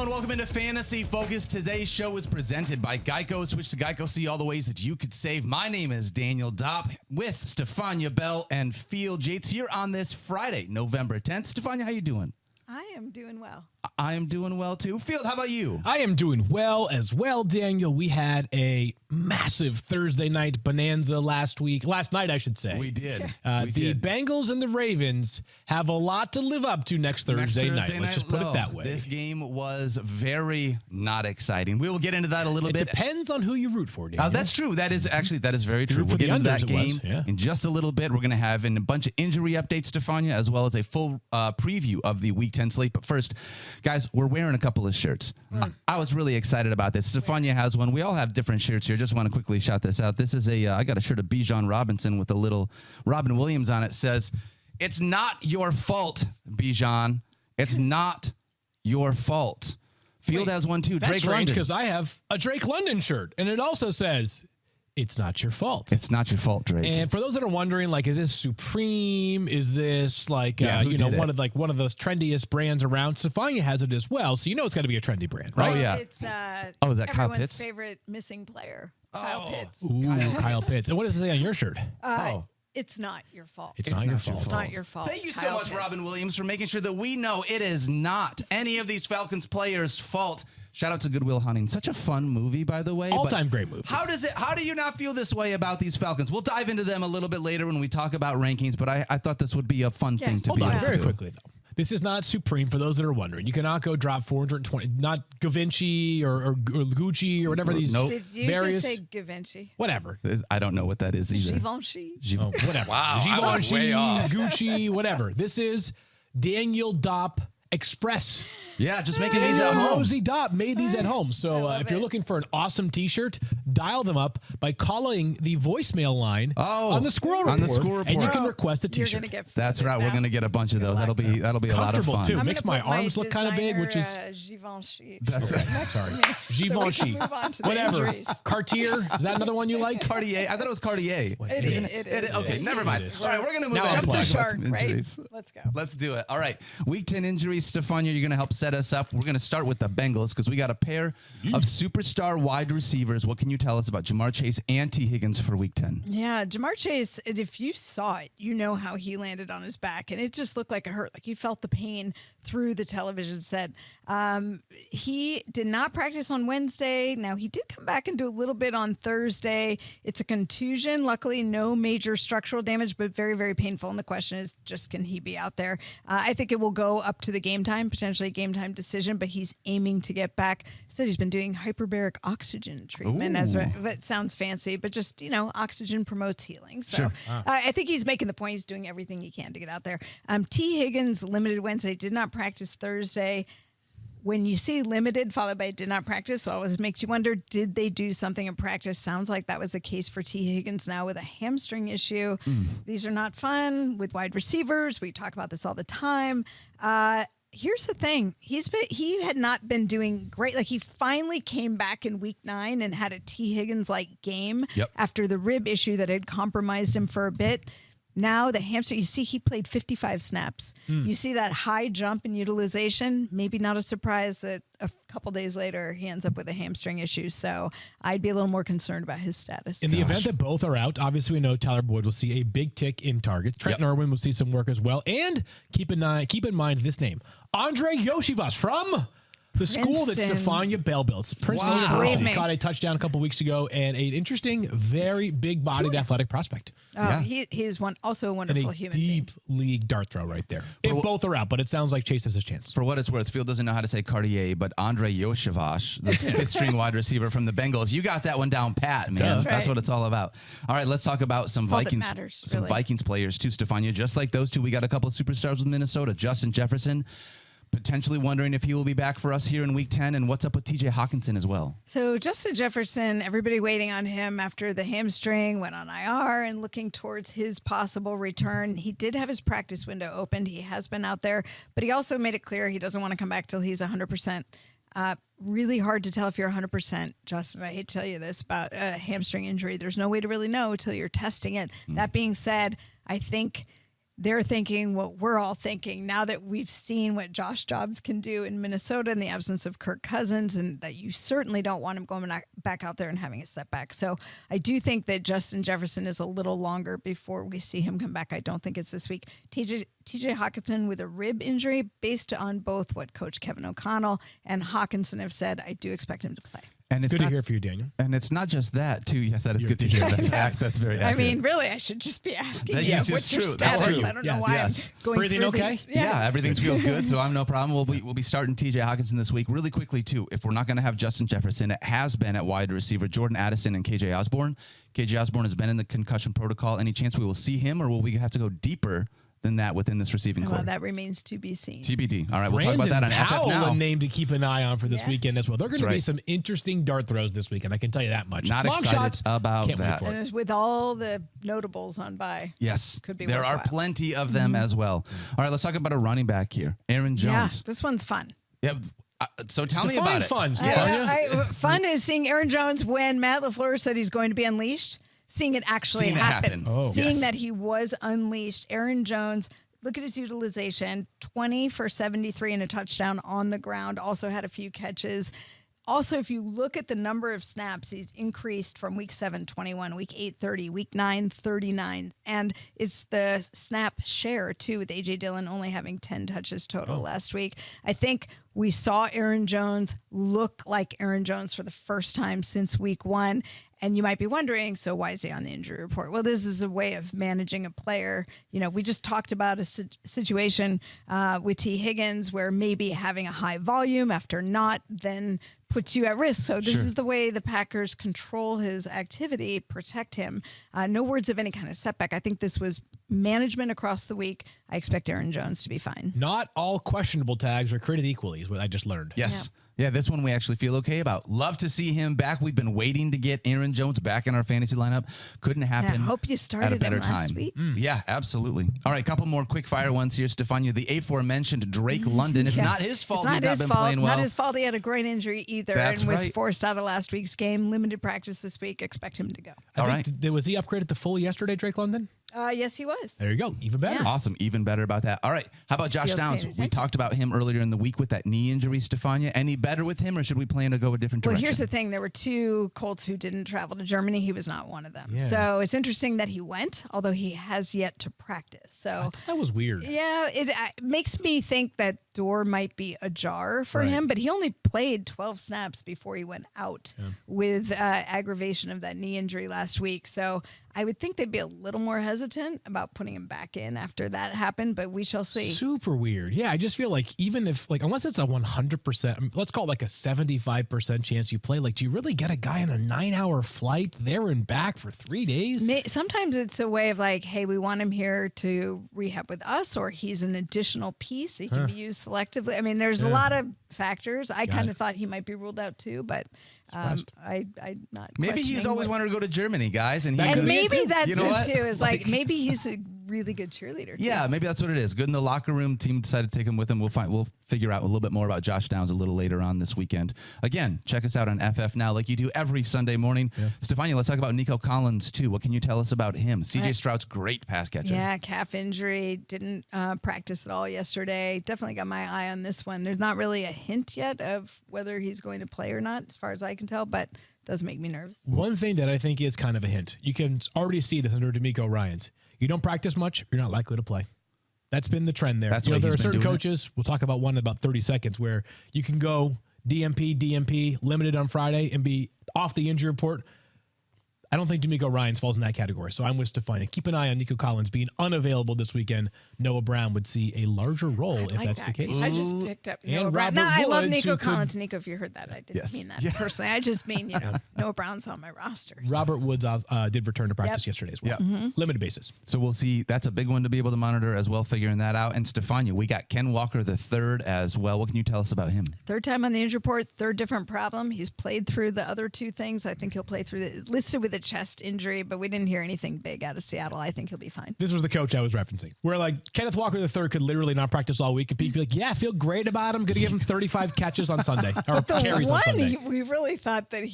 Hello and welcome into Fantasy Focus. Today's show is presented by Geico. Switch to Geico, see all the ways that you could save. My name is Daniel Dopp with Stephania Bell and Field Yates here on this Friday, November 10th. Stephania, how you doing? I am doing well. I am doing well, too. Field, how about you? I am doing well as well, Daniel. We had a massive Thursday night bonanza last night, I should say. We did. The Bengals and the Ravens have a lot to live up to next Thursday night. Let's just put it that way. This game was very not exciting. We will get into that a little bit. It depends on who you root for, Daniel. That's true. That is very true. We'll get into that game in just a little bit. We're going to have a bunch of injury updates, Stephania, as well as a full preview of the Week 10 slate. But first, guys, we're wearing a couple of shirts. I was really excited about this. Stephania has one. We all have different shirts here. Just want to quickly shout this out. This is I got a shirt of Bijan Robinson with a little Robin Williams on it. It says, "It's not your fault, Bijan. It's not your fault." Field has one too. That's Drake strange London. because I have a Drake London shirt, and it also says, "It's not your fault." It's not your fault, Drake. And for those that are wondering, like, is this Supreme? Is this like one of those trendiest brands around? Stephania has it as well, so you know it's got to be a trendy brand, right? Oh yeah. It's is that Kyle everyone's Pitts? favorite missing player, Kyle Pitts. Ooh, Kyle Pitts. And what does it say on your shirt? It's not your fault. It's not your fault. It's not your fault. Thank you so Kyle much, Pitts. Robin Williams, for making sure that we know it is not any of these Falcons players' fault. Shout out to Good Will Hunting. Such a fun movie, by the way. All-time great movie. How do you not feel this way about these Falcons? We'll dive into them a little bit later when we talk about rankings, but I thought this would be a fun thing to Hold be on, able very to do. quickly, though. This is not Supreme, for those that are wondering. You cannot go drop 420, not Gavinci or Gucci or whatever these Nope. Did you various, just say Givenchy? whatever. I don't know what that is either. Givenchy? Oh, whatever. Wow, I was Givenchy, way off. Gucci, whatever. This is Daniel Dopp Express. Yeah, just making these at home. Rosie Dopp made these at home. So if you're looking for an awesome T-shirt, dial them up by calling the voicemail line on the Squirrel Report. On the Squirrel And you Report. can request a You're T-shirt. gonna get That's right. now. We're gonna get a bunch of those. That'll be a lot of Comfortable, fun. too. I'm Makes gonna my put arms look kind of big, which is Givenchy. That's next to me. Givenchy. Move on to the Whatever. injuries. Cartier. Is that another one you like? Cartier. I thought it was Cartier. It is. Okay, never mind. is. All right, we're gonna move Now on. I'm Jump the plugged. shark, Some right? injuries. Let's go. Let's do it. All right. Week 10 injuries. Stephania, you're going to help set us up. We're going to start with the Bengals because we got a pair of superstar wide receivers. What can you tell us about Jamar Chase and T. Higgins for Week 10? Yeah, Jamar Chase, if you saw it, you know how he landed on his back, and it just looked like it hurt. Like you felt the pain through the television set. He did not practice on Wednesday. Now, he did come back and do a little bit on Thursday. It's a contusion. Luckily, no major structural damage, but very, very painful. And the question is just, can he be out there? I think it will go up to the game time, potentially a game time decision, but he's aiming to get back. Said he's been doing hyperbaric oxygen treatment. That sounds fancy, but just, oxygen promotes healing. So Sure. I think he's making the point. He's doing everything he can to get out there. T. Higgins, limited Wednesday, did not practice Thursday. When you see limited followed by did not practice, it always makes you wonder, did they do something in practice? Sounds like that was the case for T. Higgins now with a hamstring issue. These are not fun with wide receivers. We talk about this all the time. Here's the thing. He had not been doing great. Like he finally came back in week 9 and had a T. Higgins-like game after the rib issue that had compromised him for a bit. Now the hamstring, you see he played 55 snaps. You see that high jump in utilization. Maybe not a surprise that a couple days later he ends up with a hamstring issue. So I'd be a little more concerned about his status. In the event that both are out, obviously we know Tyler Boyd will see a big tick in targets. Trent Irwin will see some work as well. And keep in mind this name, Andre Yoshivas from the school that Princeton. Stephania Bell built. Princeton University caught a touchdown a couple weeks ago, and an interesting, very big-bodied athletic prospect. He's also a And wonderful a human being. deep league dart throw right there. If both are out, but it sounds like Chase has a chance. For what it's worth, Field doesn't know how to say Cartier, but Andre Yoshivas, the fifth-string wide receiver from the Bengals, you got that one down pat, man. That's That's right. what it's all about. All right, let's talk about some all that Vikings, matters, some really. Vikings players too, Stephania. Just like those two, we got a couple of superstars with Minnesota. Justin Jefferson, potentially wondering if he will be back for us here in Week 10, and what's up with T.J. Hawkinson as well. So Justin Jefferson, everybody waiting on him after the hamstring, went on IR and looking towards his possible return. He did have his practice window opened. He has been out there, but he also made it clear he doesn't want to come back till he's 100%. Really hard to tell if you're 100%, Justin. I hate to tell you this about a hamstring injury. There's no way to really know till you're testing it. That being said, I think they're thinking what we're all thinking now that we've seen what Josh Dobbs can do in Minnesota in the absence of Kirk Cousins, and that you certainly don't want him going back out there and having a setback. So I do think that Justin Jefferson is a little longer before we see him come back. I don't think it's this week. TJ Hawkinson with a rib injury, based on both what Coach Kevin O'Connell and Hawkinson have said, I do expect him to play. And it's good to hear for you, Daniel. And it's not just that, too. Yes, that is good to hear. That's very accurate. I mean, really, I should just be asking you. Yes, What's it's your true. status? That's true. I don't know why I'm going Breathing through okay? these. Yeah, everything feels good, so I'm no problem. We'll be starting TJ Hawkinson this week. Really quickly, too, if we're not going to have Justin Jefferson, it has been at wide receiver Jordan Addison and KJ Osborne. KJ Osborne has been in the concussion protocol. Any chance we will see him, or will we have to go deeper than that within this receiving core? Well, that remains to be seen. TBD. All right, we'll talk about that on Powell, FF Now. a name to keep an eye on for this weekend as well. There are going to be some interesting dart throws this weekend. I can tell you that much. Not Long excited shots, about can't wait that. for it. And with all the notables on bye. Yes, Could be there are worthwhile. plenty of them as well. All right, let's talk about a running back here, Aaron Jones. Yeah, this one's fun. Yeah. So tell me Define about fun, it. Stephania. Fun is seeing Aaron Jones when Matt LaFleur said he's going to be unleashed, seeing it actually Seeing it happen. happen. Seeing that he was unleashed. Aaron Jones, look at his utilization, 20 for 73 and a touchdown on the ground. Also had a few catches. Also, if you look at the number of snaps, he's increased from week 7, 21, week 8, 30, week 9, 39. And it's the snap share, too, with A.J. Dillon only having 10 touches total last week. I think we saw Aaron Jones look like Aaron Jones for the first time since week 1. And you might be wondering, so why is he on the injury report? Well, this is a way of managing a player. You know, we just talked about a situation with T. Higgins where maybe having a high volume after not then puts you at risk. So this is the way the Packers control his activity, protect him. No words of any kind of setback. I think this was management across the week. I expect Aaron Jones to be fine. Not all questionable tags are created equally, is what I just learned. Yes. Yeah, this one we actually feel okay about. Love to see him back. We've been waiting to get Aaron Jones back in our fantasy lineup. Couldn't happen. I hope you started at a better him last time. week. Yeah, absolutely. All right, couple more quick fire ones here, Stephania. The aforementioned Drake London. It's not his fault. It's He's not been playing well. Not his fault. He had a groin injury either, That's and was right. forced out of last week's game. Limited practice this week. Expect him to go. I think, was he upgraded to full yesterday, Drake London? Yes, he was. There you go. Even better. Yeah. Awesome. Even better about that. All right. How about Josh Feels Downs? paid We attention. talked about him earlier in the week with that knee injury, Stephania. Any better with him, or should we plan to go a different Well, direction? here's the thing. There were 2 Colts who didn't travel to Germany. He was not one of them. Yeah. So it's interesting that he went, although he has yet to practice. So That was weird. yeah, it makes me think that door might be ajar for him, but he only played 12 snaps before he went out with aggravation of that knee injury last week. So I would think they'd be a little more hesitant about putting him back in after that happened, but we shall see. Super weird. Yeah, I just feel like even if, like, unless it's a 100%, let's call it like a 75% chance you play, like, do you really get a guy on a 9-hour flight there and back for 3 days? Sometimes it's a way of like, hey, we want him here to rehab with us, or he's an additional piece. He can be used selectively. I mean, there's a lot of factors. I kind of thought he might be ruled out too, but I'm not. Maybe he's questioning always what- wanted to go to Germany, guys, and And maybe that's you know it what? too. Is like maybe he's a really good cheerleader. Too. Yeah, maybe that's what it is. Good in the locker room. Team decided to take him with him. We'll figure out a little bit more about Josh Downs a little later on this weekend. Again, check us out on FF Now, like you do every Sunday morning. Yeah. Stephania, let's talk about Nico Collins too. What can you tell us about him? CJ Stroud's great pass catcher. Yeah, calf injury. Didn't practice at all yesterday. Definitely got my eye on this one. There's not really a hint yet of whether he's going to play or not, as far as I can tell, but does make me nervous. One thing that I think is kind of a hint, you can already see this under D'Amico Ryans. You don't practice much, you're not likely to play. That's been the trend there. That's there he's are been certain doing coaches, we'll talk about one in about 30 seconds, where you can go DMP, limited on Friday, and be off the injury report. I don't think D'Amico Ryans falls in that category, so I'm with Stephania. Keep an eye on Nico Collins being unavailable this weekend. Noah Brown would see a larger role if that's the case. I just picked up And Noah Brown. Robert No, I love Woods, Nico who could- Collins. Nico, if you heard that, I didn't mean that personally. I just mean, Noah Brown's on my roster. So. Robert Woods did return to practice yesterday as well. Yep. Limited basis. So we'll see. That's a big one to be able to monitor as well, figuring that out. And Stephania, we got Ken Walker the third as well. What can you tell us about him? Third time on the injury report, third different problem. He's played through the other 2 things. I think he'll play through listed with a chest injury, but we didn't hear anything big out of Seattle. I think he'll be fine. This was the coach I was referencing, where like Kenneth Walker III could literally not practice all week, and people be like, "Yeah, I feel great about him. Going to give him 35 catches on Sunday or carries on Sunday." We really thought that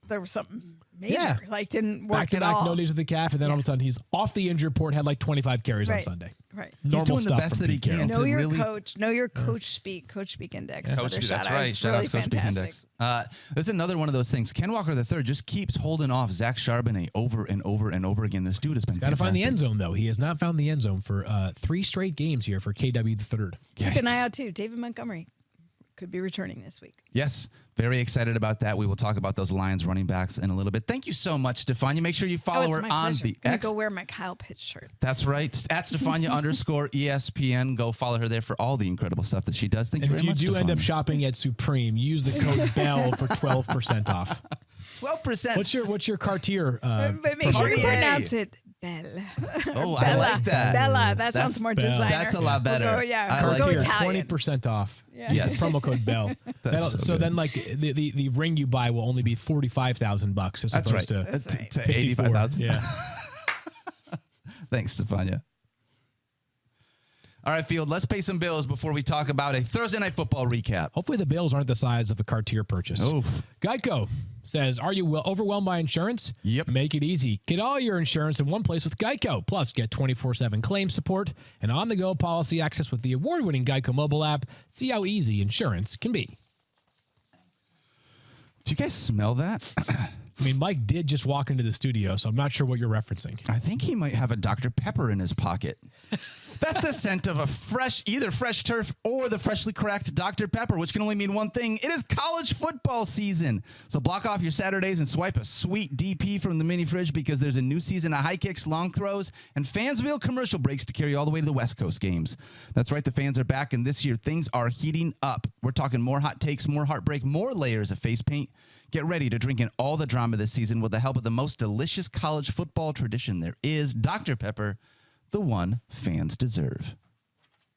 there was something major, like didn't work Back to at back, all. no days of the calf, and then all of a sudden he's off the injury report, had like 25 carries on Sunday. Right. He's doing the best that he can. Know your coach. Know your coach speak. Coach speak index. Yeah. That's right. Shout out to Coach Speak Index. There's another one of those things. Ken Walker III just keeps holding off Zach Charbonnet over and over and over again. This dude has been got to find the end zone, though. He has not found the end zone for 3 straight games here for KW III. Keep an eye out, too. David Montgomery could be returning this week. Yes, very excited about that. We will talk about those Lions running backs in a little bit. Thank you so much, Stephania. Make sure you follow her on the X. Go wear my Kyle Pitts shirt. That's right. At Stephania _ESPN. Go follow her there for all the incredible stuff that she does. Thank you very much, if you do end up shopping at Supreme, use the code BELL for 12% off. 12%. What's your Cartier? But make sure you pronounce it Bell. Oh, I like that. Bella. That sounds more designer. That's a lot better. We'll go, Cartier, Italian. 20% off. Yeah. Yes. Promo code BELL. So then, like the ring you buy will only be $45,000 as opposed to 85,000. Yeah. Thanks, Stephania. All right, Field, let's pay some bills before we talk about a Thursday Night Football recap. Hopefully the bills aren't the size of a Cartier purchase. Oof. Geico says, are you overwhelmed by insurance? Yep. Make it easy. Get all your insurance in one place with Geico. Plus, get 24/7 claim support and on-the-go policy access with the award-winning Geico mobile app. See how easy insurance can be. Do you guys smell that? I mean, Mike did just walk into the studio, so I'm not sure what you're referencing. I think he might have a Dr. Pepper in his pocket. That's the scent of either fresh turf or the freshly cracked Dr. Pepper, which can only mean one thing. It is college football season. So block off your Saturdays and swipe a sweet DP from the mini fridge because there's a new season of high kicks, long throws, and Fansville commercial breaks to carry all the way to the West Coast games. That's right. The fans are back, and this year things are heating up. We're talking more hot takes, more heartbreak, more layers of face paint. Get ready to drink in all the drama this season with the help of the most delicious college football tradition there is, Dr. Pepper, the one fans deserve.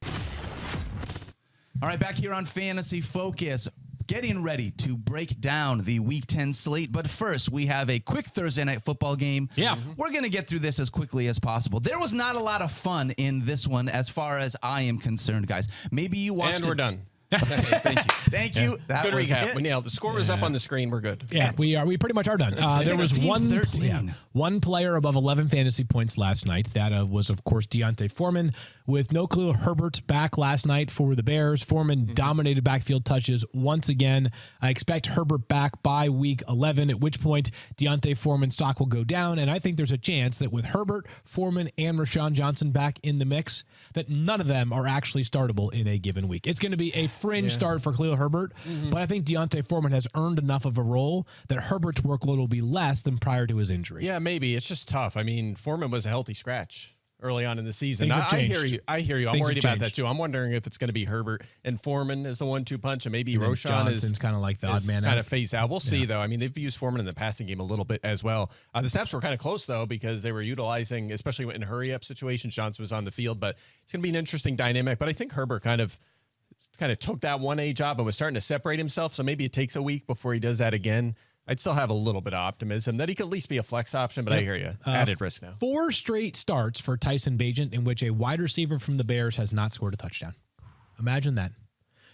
All right, back here on Fantasy Focus, getting ready to break down the Week 10 slate. But first, we have a quick Thursday Night Football game. Yeah. We're going to get through this as quickly as possible. There was not a lot of fun in this one as far as I am concerned, guys. Maybe you watched And we're done. Thank you. That good was recap. it. We nailed it. The score was up on the screen. We're good. Yeah, we are. We pretty much are done. There was 16-13. one player above 11 fantasy points last night. That was, of course, Deontay Foreman with no clue. Herbert back last night for the Bears. Foreman dominated backfield touches once again. I expect Herbert back by week 11, at which point Deontay Foreman's stock will go down. And I think there's a chance that with Herbert, Foreman, and Rashawn Johnson back in the mix, that none of them are actually startable in a given week. It's going to be a fringe start for Khalil Herbert, but I think Deontay Foreman has earned enough of a role that Herbert's workload will be less than prior to his injury. Yeah, maybe. It's just tough. I mean, Foreman was a healthy scratch early on in the season. I hear you. I'm Things worried have about that changed. too. I'm wondering if it's going to be Herbert and Foreman as the 1-2 punch, and maybe And then Roshan Johnson's kind of like the odd man kind out. of phase out. We'll see though. I mean, they've used Foreman in the passing game a little bit as well. The snaps were kind of close though because they were utilizing, especially in hurry up situations. Johnson was on the field, but it's going to be an interesting dynamic. But I think Herbert kind of took that 1A job and was starting to separate himself. So maybe it takes a week before he does that again. I'd still have a little bit of optimism that he could at least be a flex option, but I hear you. Added risk now. 4 straight starts for Tyson Bagent in which a wide receiver from the Bears has not scored a touchdown. Imagine that.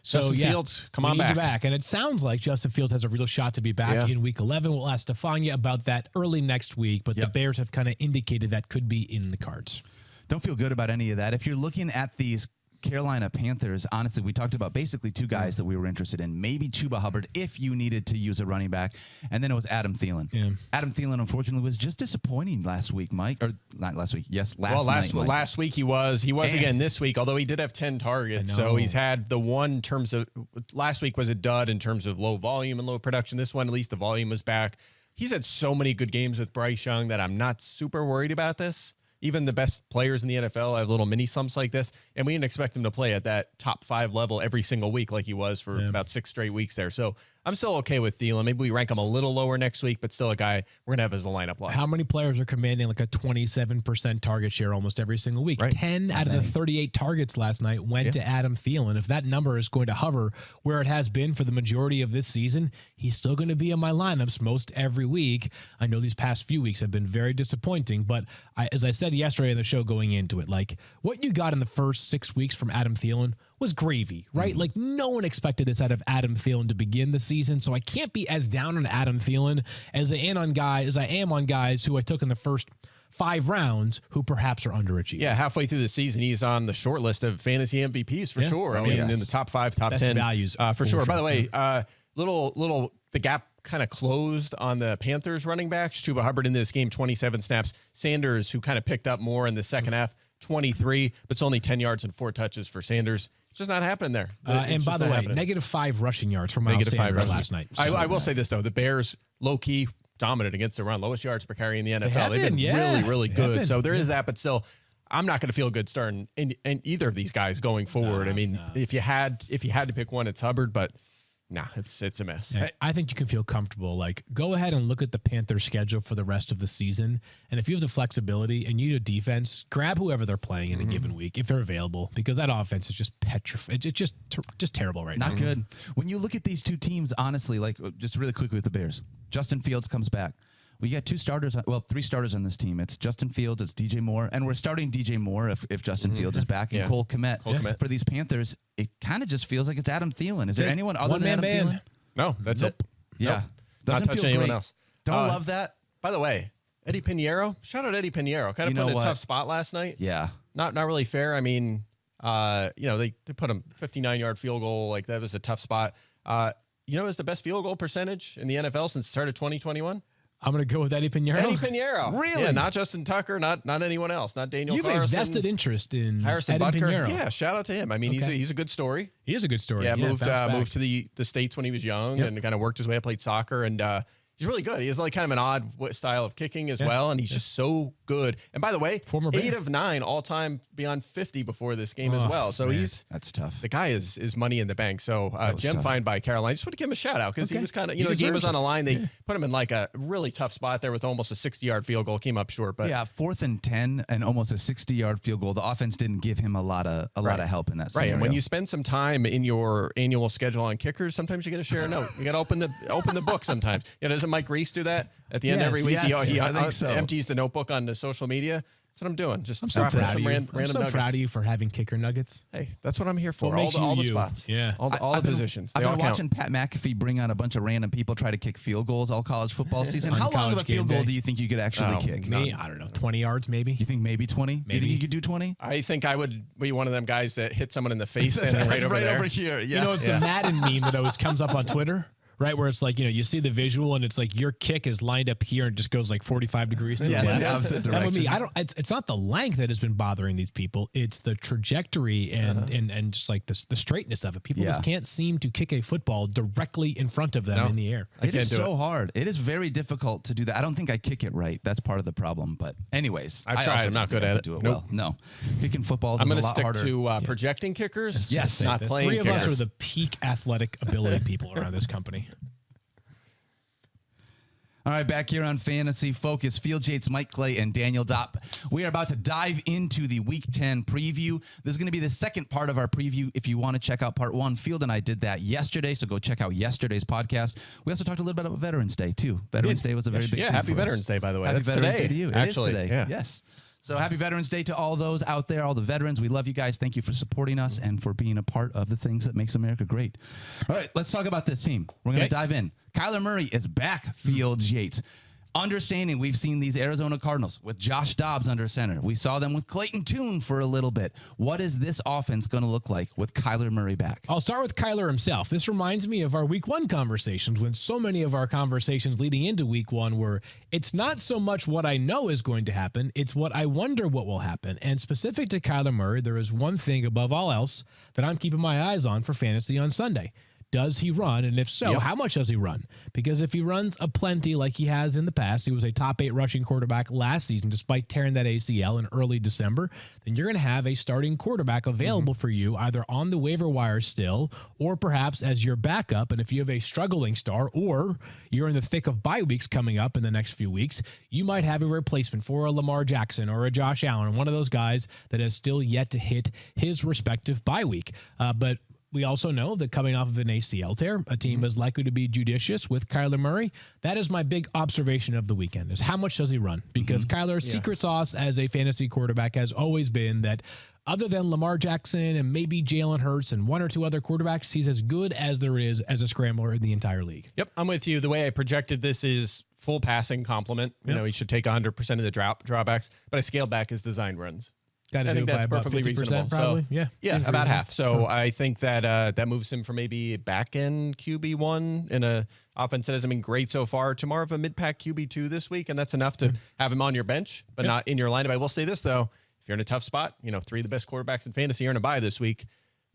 So Justin Fields, come on we need you back. back. And it sounds like Justin Fields has a real shot to be back in week 11. We'll ask Stephania about that early next week, but the Bears have kind of indicated that could be in the cards. Don't feel good about any of that. If you're looking at these Carolina Panthers, honestly, we talked about basically 2 guys that we were interested in. Maybe Chuba Hubbard if you needed to use a running back. And then it was Adam Thielen. Yeah. Adam Thielen, unfortunately, was just disappointing last week, Mike. Or not last week. Yes, last night, Mike. Last week he was again this week, although he did have 10 targets. So he's had the one in terms of last week was a dud in terms of low volume and low production. This one, at least the volume was back. He's had so many good games with Bryce Young that I'm not super worried about this. Even the best players in the NFL have little mini slumps like this, and we didn't expect him to play at that top 5 level every single week like he was for about 6 straight weeks there. So I'm still okay with Thielen. Maybe we rank him a little lower next week, but still a guy we're going to have as a lineup lock. How many players are commanding like a 27% target share almost every single week? Right. 10 out of the 38 targets last night went to Adam Thielen. If that number is going to hover where it has been for the majority of this season, he's still going to be in my lineups most every week. I know these past few weeks have been very disappointing, but as I said yesterday in the show going into it, like what you got in the first 6 weeks from Adam Thielen was gravy, right? Like no one expected this out of Adam Thielen to begin the season, so I can't be as down on Adam Thielen as I am on guys who I took in the first 5 rounds who perhaps are underachieving. Yeah, halfway through the season, he's on the short list of fantasy MVPs for sure. I mean, in the top 5, top Best 10 values for sure. By the way, the gap kind of closed on the Panthers running backs. Chuba Hubbard in this game, 27 snaps. Sanders, who kind of picked up more in the second half, 23, but it's only 10 yards and 4 touches for Sanders. It's just not happening there. And by the way, -5 rushing yards for Miles Sanders last night. I will say this, though. The Bears, low-key, dominant against the run. Lowest yards per carry in the NFL. They've been really, really good. So there is that, but still, I'm not going to feel good starting in either of these guys going forward. If you had to pick one, it's Hubbard, but nah, it's a mess. I think you can feel comfortable. Like, go ahead and look at the Panthers' schedule for the rest of the season, and if you have the flexibility and you need a defense, grab whoever they're playing in a given week if they're available, because that offense is just petrified. It's just terrible right now. Not good. When you look at these two teams, honestly, like just really quickly with the Bears, Justin Fields comes back. We got 3 starters on this team. It's Justin Fields, it's DJ Moore, and we're starting DJ Moore if Justin Fields is back, and Cole Kmet. For these Panthers, it kind of just feels like it's Adam Thielen. Is there anyone other than Adam Thielen? No, that's it. Yeah. Not touching anyone else. Don't love that. By the way, Eddie Pinheiro, shout out Eddie Pinheiro. Kind of put in a tough spot last night. Yeah. Not really fair. I mean, they put him 59-yard field goal. Like, that was a tough spot. It's the best field goal percentage in the NFL since the start of 2021? I'm going to go with Eddie Pinheiro. Eddie Pinheiro. Really? Yeah, not Justin Tucker, not anyone else, not Daniel Carson. Carlson. You have a vested interest in Harrison Eddie Butker. Pinheiro. Yeah, shout out to him. I mean, he's a good story. He is a good story. Yeah, moved to the States when he was young and kind of worked his way up, played soccer, and he's really good. He has like kind of an odd style of kicking as well, and he's just so good. And by the way, former 8 of 9 all-time beyond 50 before this game as well. So that's tough. The guy is money in the bank. So Gem Fine by Caroline. I just want to give him a shout out because he was kind of, the game was on the line. They put him in like a really tough spot there with almost a 60-yard field goal. Came up short, but 4th and 10 and almost a 60-yard field goal. The offense didn't give him a lot of help in that scenario. Right, and when you spend some time in your annual schedule on kickers, sometimes you got to share a note. You got to open the book sometimes. Doesn't Mike Reese do that at the end every week? He empties the notebook on the social media. That's what I'm doing. Just dropping some random nuggets. I'm so proud of you for having kicker nuggets. Hey, that's what I'm here for. All the spots. Yeah. All the positions. I've been watching Pat McAfee bring on a bunch of random people try to kick field goals all college football season. How long of a field goal do you think you could actually kick? I don't know, 20 yards maybe. You think maybe 20? Maybe. You think you could do 20? I think I would be one of them guys that hit someone in the face and right over here. Yeah. It's the Madden meme that always comes up on Twitter. Right, where it's like, you see the visual and it's like your kick is lined up here and just goes like 45 degrees to the left. The opposite direction. It's not the length that has been bothering these people. It's the trajectory and just like the straightness of it. People just can't seem to kick a football directly in front of them in the air. It is so hard. It is very difficult to do that. I don't think I kick it right. That's part of the problem. But anyways, I've tried. I'm not good at it. Do it well. No, kicking footballs is a lot harder. I'm going to stick to projecting kickers. Yes, not playing kickers. 3 of us are the kickers. peak athletic ability people around this company. All right, back here on Fantasy Focus, Field Yates, Mike Clay, and Daniel Dopp. We are about to dive into the Week 10 preview. This is going to be the second part of our preview. If you want to check out part 1, Field and I did that yesterday, so go check out yesterday's podcast. We also talked a little bit about Veterans Day, too. Veterans Day was a very big thing happy for Veterans us. Day, by the way. Happy That's Veterans today. Day to you. Actually, it is today. Yes. So happy Veterans Day to all those out there, all the veterans. We love you guys. Thank you for supporting us and for being a part of the things that makes America great. All right, let's talk about this team. We're going to dive in. Kyler Murray is back, Field Yates. Understanding we've seen these Arizona Cardinals with Josh Dobbs under center. We saw them with Clayton Tune for a little bit. What is this offense going to look like with Kyler Murray back? I'll start with Kyler himself. This reminds me of our Week 1 conversations when so many of our conversations leading into Week 1 were, it's not so much what I know is going to happen, it's what I wonder what will happen. And specific to Kyler Murray, there is one thing above all else that I'm keeping my eyes on for fantasy on Sunday. Does he run? And if so, how much does he run? Because if he runs aplenty like he has in the past, he was a top 8 rushing quarterback last season despite tearing that ACL in early December, then you're going to have a starting quarterback available for you either on the waiver wire still or perhaps as your backup. And if you have a struggling star or you're in the thick of bye weeks coming up in the next few weeks, you might have a replacement for a Lamar Jackson or a Josh Allen, one of those guys that has still yet to hit his respective bye week. But we also know that coming off of an ACL tear, a team is likely to be judicious with Kyler Murray. That is my big observation of the weekend, is how much does he run? Because Kyler's secret sauce as a fantasy quarterback has always been that other than Lamar Jackson and maybe Jalen Hurts and one or two other quarterbacks, he's as good as there is as a scrambler in the entire league. Yep, I'm with you. The way I projected this is full passing complement. You know, he should take 100% of the drawbacks, but I scaled back his design runs. I think that's perfectly reasonable. Probably. So, yeah, about half. So I think that that moves him from maybe back end QB1 in a offense that hasn't been great so far to more of a mid-pack QB2 this week, and that's enough to have him on your bench, but not in your lineup. I will say this, though. If you're in a tough spot, you know, 3 of the best quarterbacks in fantasy are in a bye this week.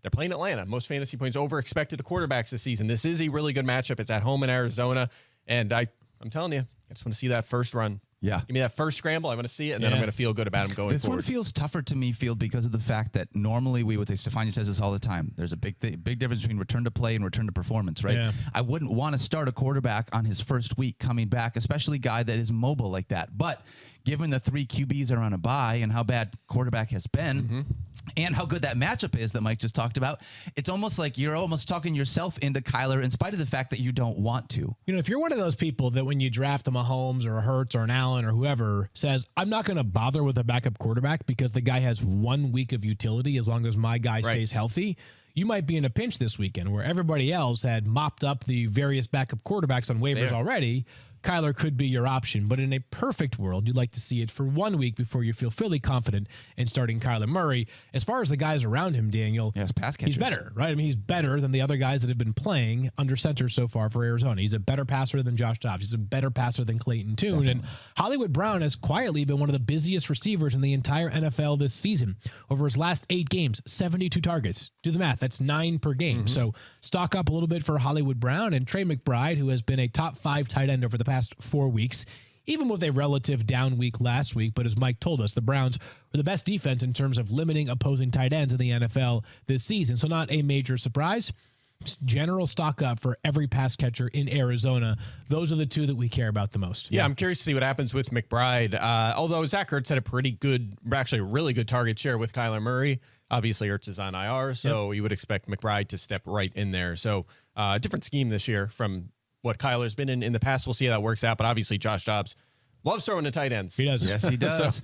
They're playing Atlanta. Most fantasy points over expected to quarterbacks this season. This is a really good matchup. It's at home in Arizona, and I'm telling you, I just want to see that first run. Yeah. Give me that first scramble. I want to see it, and then I'm going to feel good about him going this forward. One feels tougher to me, Field, because of the fact that normally we would say, Stephania says this all the time, there's a big difference between return to play and return to performance, right? Yeah. I wouldn't want to start a quarterback on his first week coming back, especially a guy that is mobile like that. But given the 3 QBs are on a bye and how bad quarterback has been and how good that matchup is that Mike just talked about, it's almost like you're almost talking yourself into Kyler in spite of the fact that you don't want to. You know, if you're one of those people that when you draft a Mahomes or a Hurts or an Allen or whoever says, I'm not going to bother with a backup quarterback because the guy has 1 week of utility as long as my guy stays healthy, you might be in a pinch this weekend where everybody else had mopped up the various backup quarterbacks on waivers already. Kyler could be your option, but in a perfect world, you'd like to see it for 1 week before you feel fully confident in starting Kyler Murray. As far as the guys around him, Daniel, pass catchers. He's better, right? I mean, he's better than the other guys that have been playing under center so far for Arizona. He's a better passer than Josh Dobbs. He's a better passer than Clayton Tune. Definitely. And Hollywood Brown has quietly been one of the busiest receivers in the entire NFL this season. Over his last 8 games, 72 targets. Do the math. That's 9 per game. So stock up a little bit for Hollywood Brown and Trey McBride, who has been a top 5 tight end over the past 4 weeks, even with a relative down week last week. But as Mike told us, the Browns were the best defense in terms of limiting opposing tight ends in the NFL this season. So not a major surprise. General stock up for every pass catcher in Arizona. Those are the 2 that we care about the most. Yeah, I'm curious to see what happens with McBride. Although Zach Ertz had a pretty good, actually a really good target share with Kyler Murray. Obviously, Ertz is on IR, so you would expect McBride to step right in there. So different scheme this year from what Kyler's been in the past. We'll see how that works out. But obviously, Josh Dobbs loves throwing to tight ends. He does. Yes, he does. So,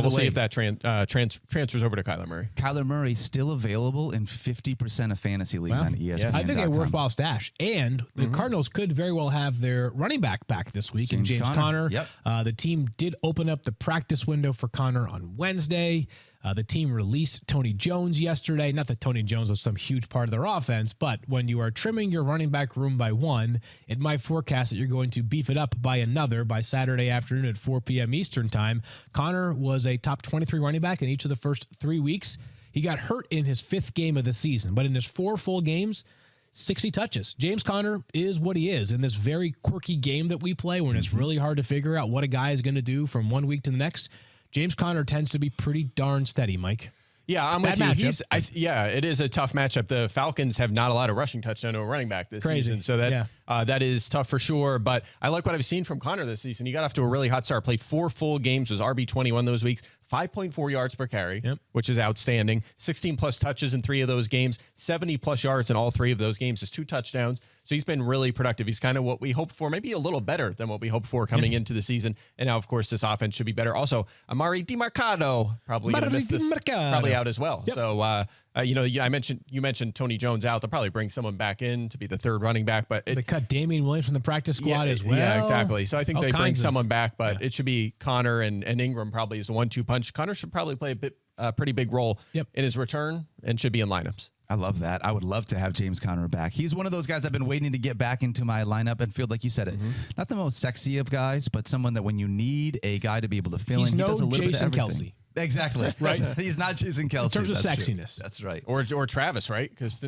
we'll see if that transfers over to Kyler Murray. Kyler Murray still available in 50% of fantasy leagues on ESPN. Yeah. I think a worthwhile stash. And the Cardinals could very well have their running back this week in James Conner. Yep. The team did open up the practice window for Conner on Wednesday. The team released Tony Jones yesterday. Not that Tony Jones was some huge part of their offense, but when you are trimming your running back room by 1, it might forecast that you're going to beef it up by another by Saturday afternoon at 4 p.m. Eastern time. Conner was a top 23 running back in each of the first 3 weeks. He got hurt in his 5th game of the season, but in his 4 full games, 60 touches. James Conner is what he is in this very quirky game that we play when it's really hard to figure out what a guy is going to do from 1 week to the next. James Conner tends to be pretty darn steady, Mike. Yeah, I'm with you. It is a tough matchup. The Falcons have not a lot of rushing touchdown to a running back this season, so that is tough for sure. But I like what I've seen from Conner this season. He got off to a really hot start. Played 4 full games, was RB21 those weeks. 5.4 yards per carry, which is outstanding. 16-plus touches in 3 of those games. 70-plus yards in all 3 of those games. His 2 touchdowns. So he's been really productive. He's kind of what we hoped for, maybe a little better than what we hoped for coming into the season. And now, of course, this offense should be better. Also, Amari DiMercado probably going to miss this, probably out as well. Yep. So, you mentioned Tony Jones out. They'll probably bring someone back in to be the 3rd running back. But they cut Damian Williams from the practice squad as well. Yeah, exactly. So I think they bring someone back, but it should be Conner and Ingram probably is the 1-2 punch. Conner should probably play a pretty big role in his return and should be in lineups. I love that. I would love to have James Conner back. He's one of those guys I've been waiting to get back into my lineup and feel like you said it. Not the most sexy of guys, but someone that when you need a guy to be able to fill in, he does a little Jason bit of everything. Kelce. Exactly. Right. He's not Jason Kelce. In terms of That's sexiness. True. That's right. Or Travis, right? Because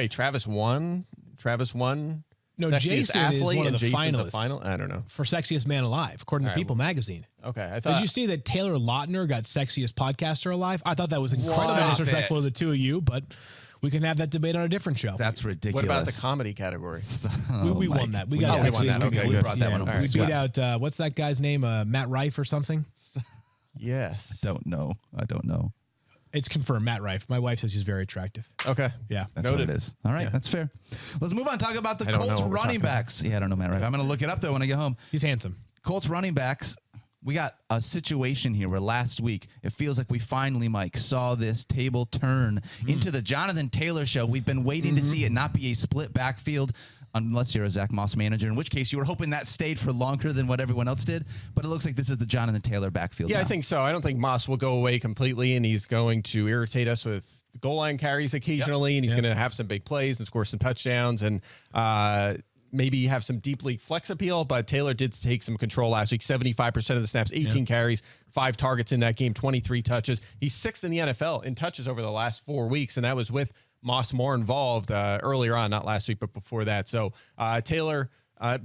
Travis won. No, sexiest Jason athlete is one of the Jason's finalists. A final? I don't know. For Sexiest Man Alive, according to People magazine. Okay. Did you see that Taylor Lautner got Sexiest Podcaster Alive? I thought that was incredibly disrespectful of the 2 of you, but we can have that debate on a different show. That's ridiculous. What about the comedy category? We won that. We got won that. Okay, we brought that one. We beat out, what's that guy's name? Matt Rife or something? Yes. I don't know. It's confirmed. Matt Rife. My wife says he's very attractive. Okay. Yeah. That's Noted. what it is. All right, that's fair. Let's move on. Talk about the Colts running backs. Yeah, I don't know, Matt Rife. I'm going to look it up, though, when I get home. He's handsome. Colts running backs. We got a situation here where last week it feels like we finally, Mike, saw this table turn into the Jonathan Taylor show. We've been waiting to see it not be a split backfield, unless you're a Zach Moss manager, in which case you were hoping that stayed for longer than what everyone else did. But it looks like this is the Jonathan Taylor backfield. Yeah, now. I think so. I don't think Moss will go away completely, and he's going to irritate us with goal line carries occasionally, and he's going to have some big plays and score some touchdowns, and maybe have some deep league flex appeal. But Taylor did take some control last week, 75% of the snaps, 18 carries, 5 targets in that game, 23 touches. He's 6th in the NFL in touches over the last 4 weeks, and that was with Moss more involved earlier on, not last week, but before that. So Taylor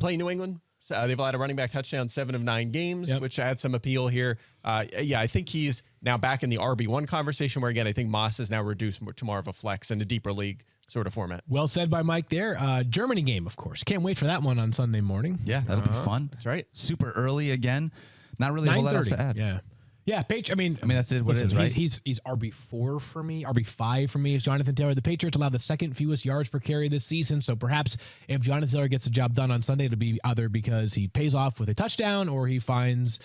playing New England. They've allowed a running back touchdown 7 of 9 games, which adds some appeal here. I think he's now back in the RB1 conversation where, again, I think Moss is now reduced to more of a flex and a deeper league sort of format. Well said by Mike there. Germany game, of course. Can't wait for that one on Sunday morning. Yeah, that'll be fun. That's right. Super early again. Not really a whole lot else to add. Yeah. Yeah, I mean, that's it. What it is, right? He's RB4 for me. RB5 for me is Jonathan Taylor. The Patriots allow the second fewest yards per carry this season. So perhaps if Jonathan Taylor gets the job done on Sunday, it'll be either because he pays off with a touchdown or he finds,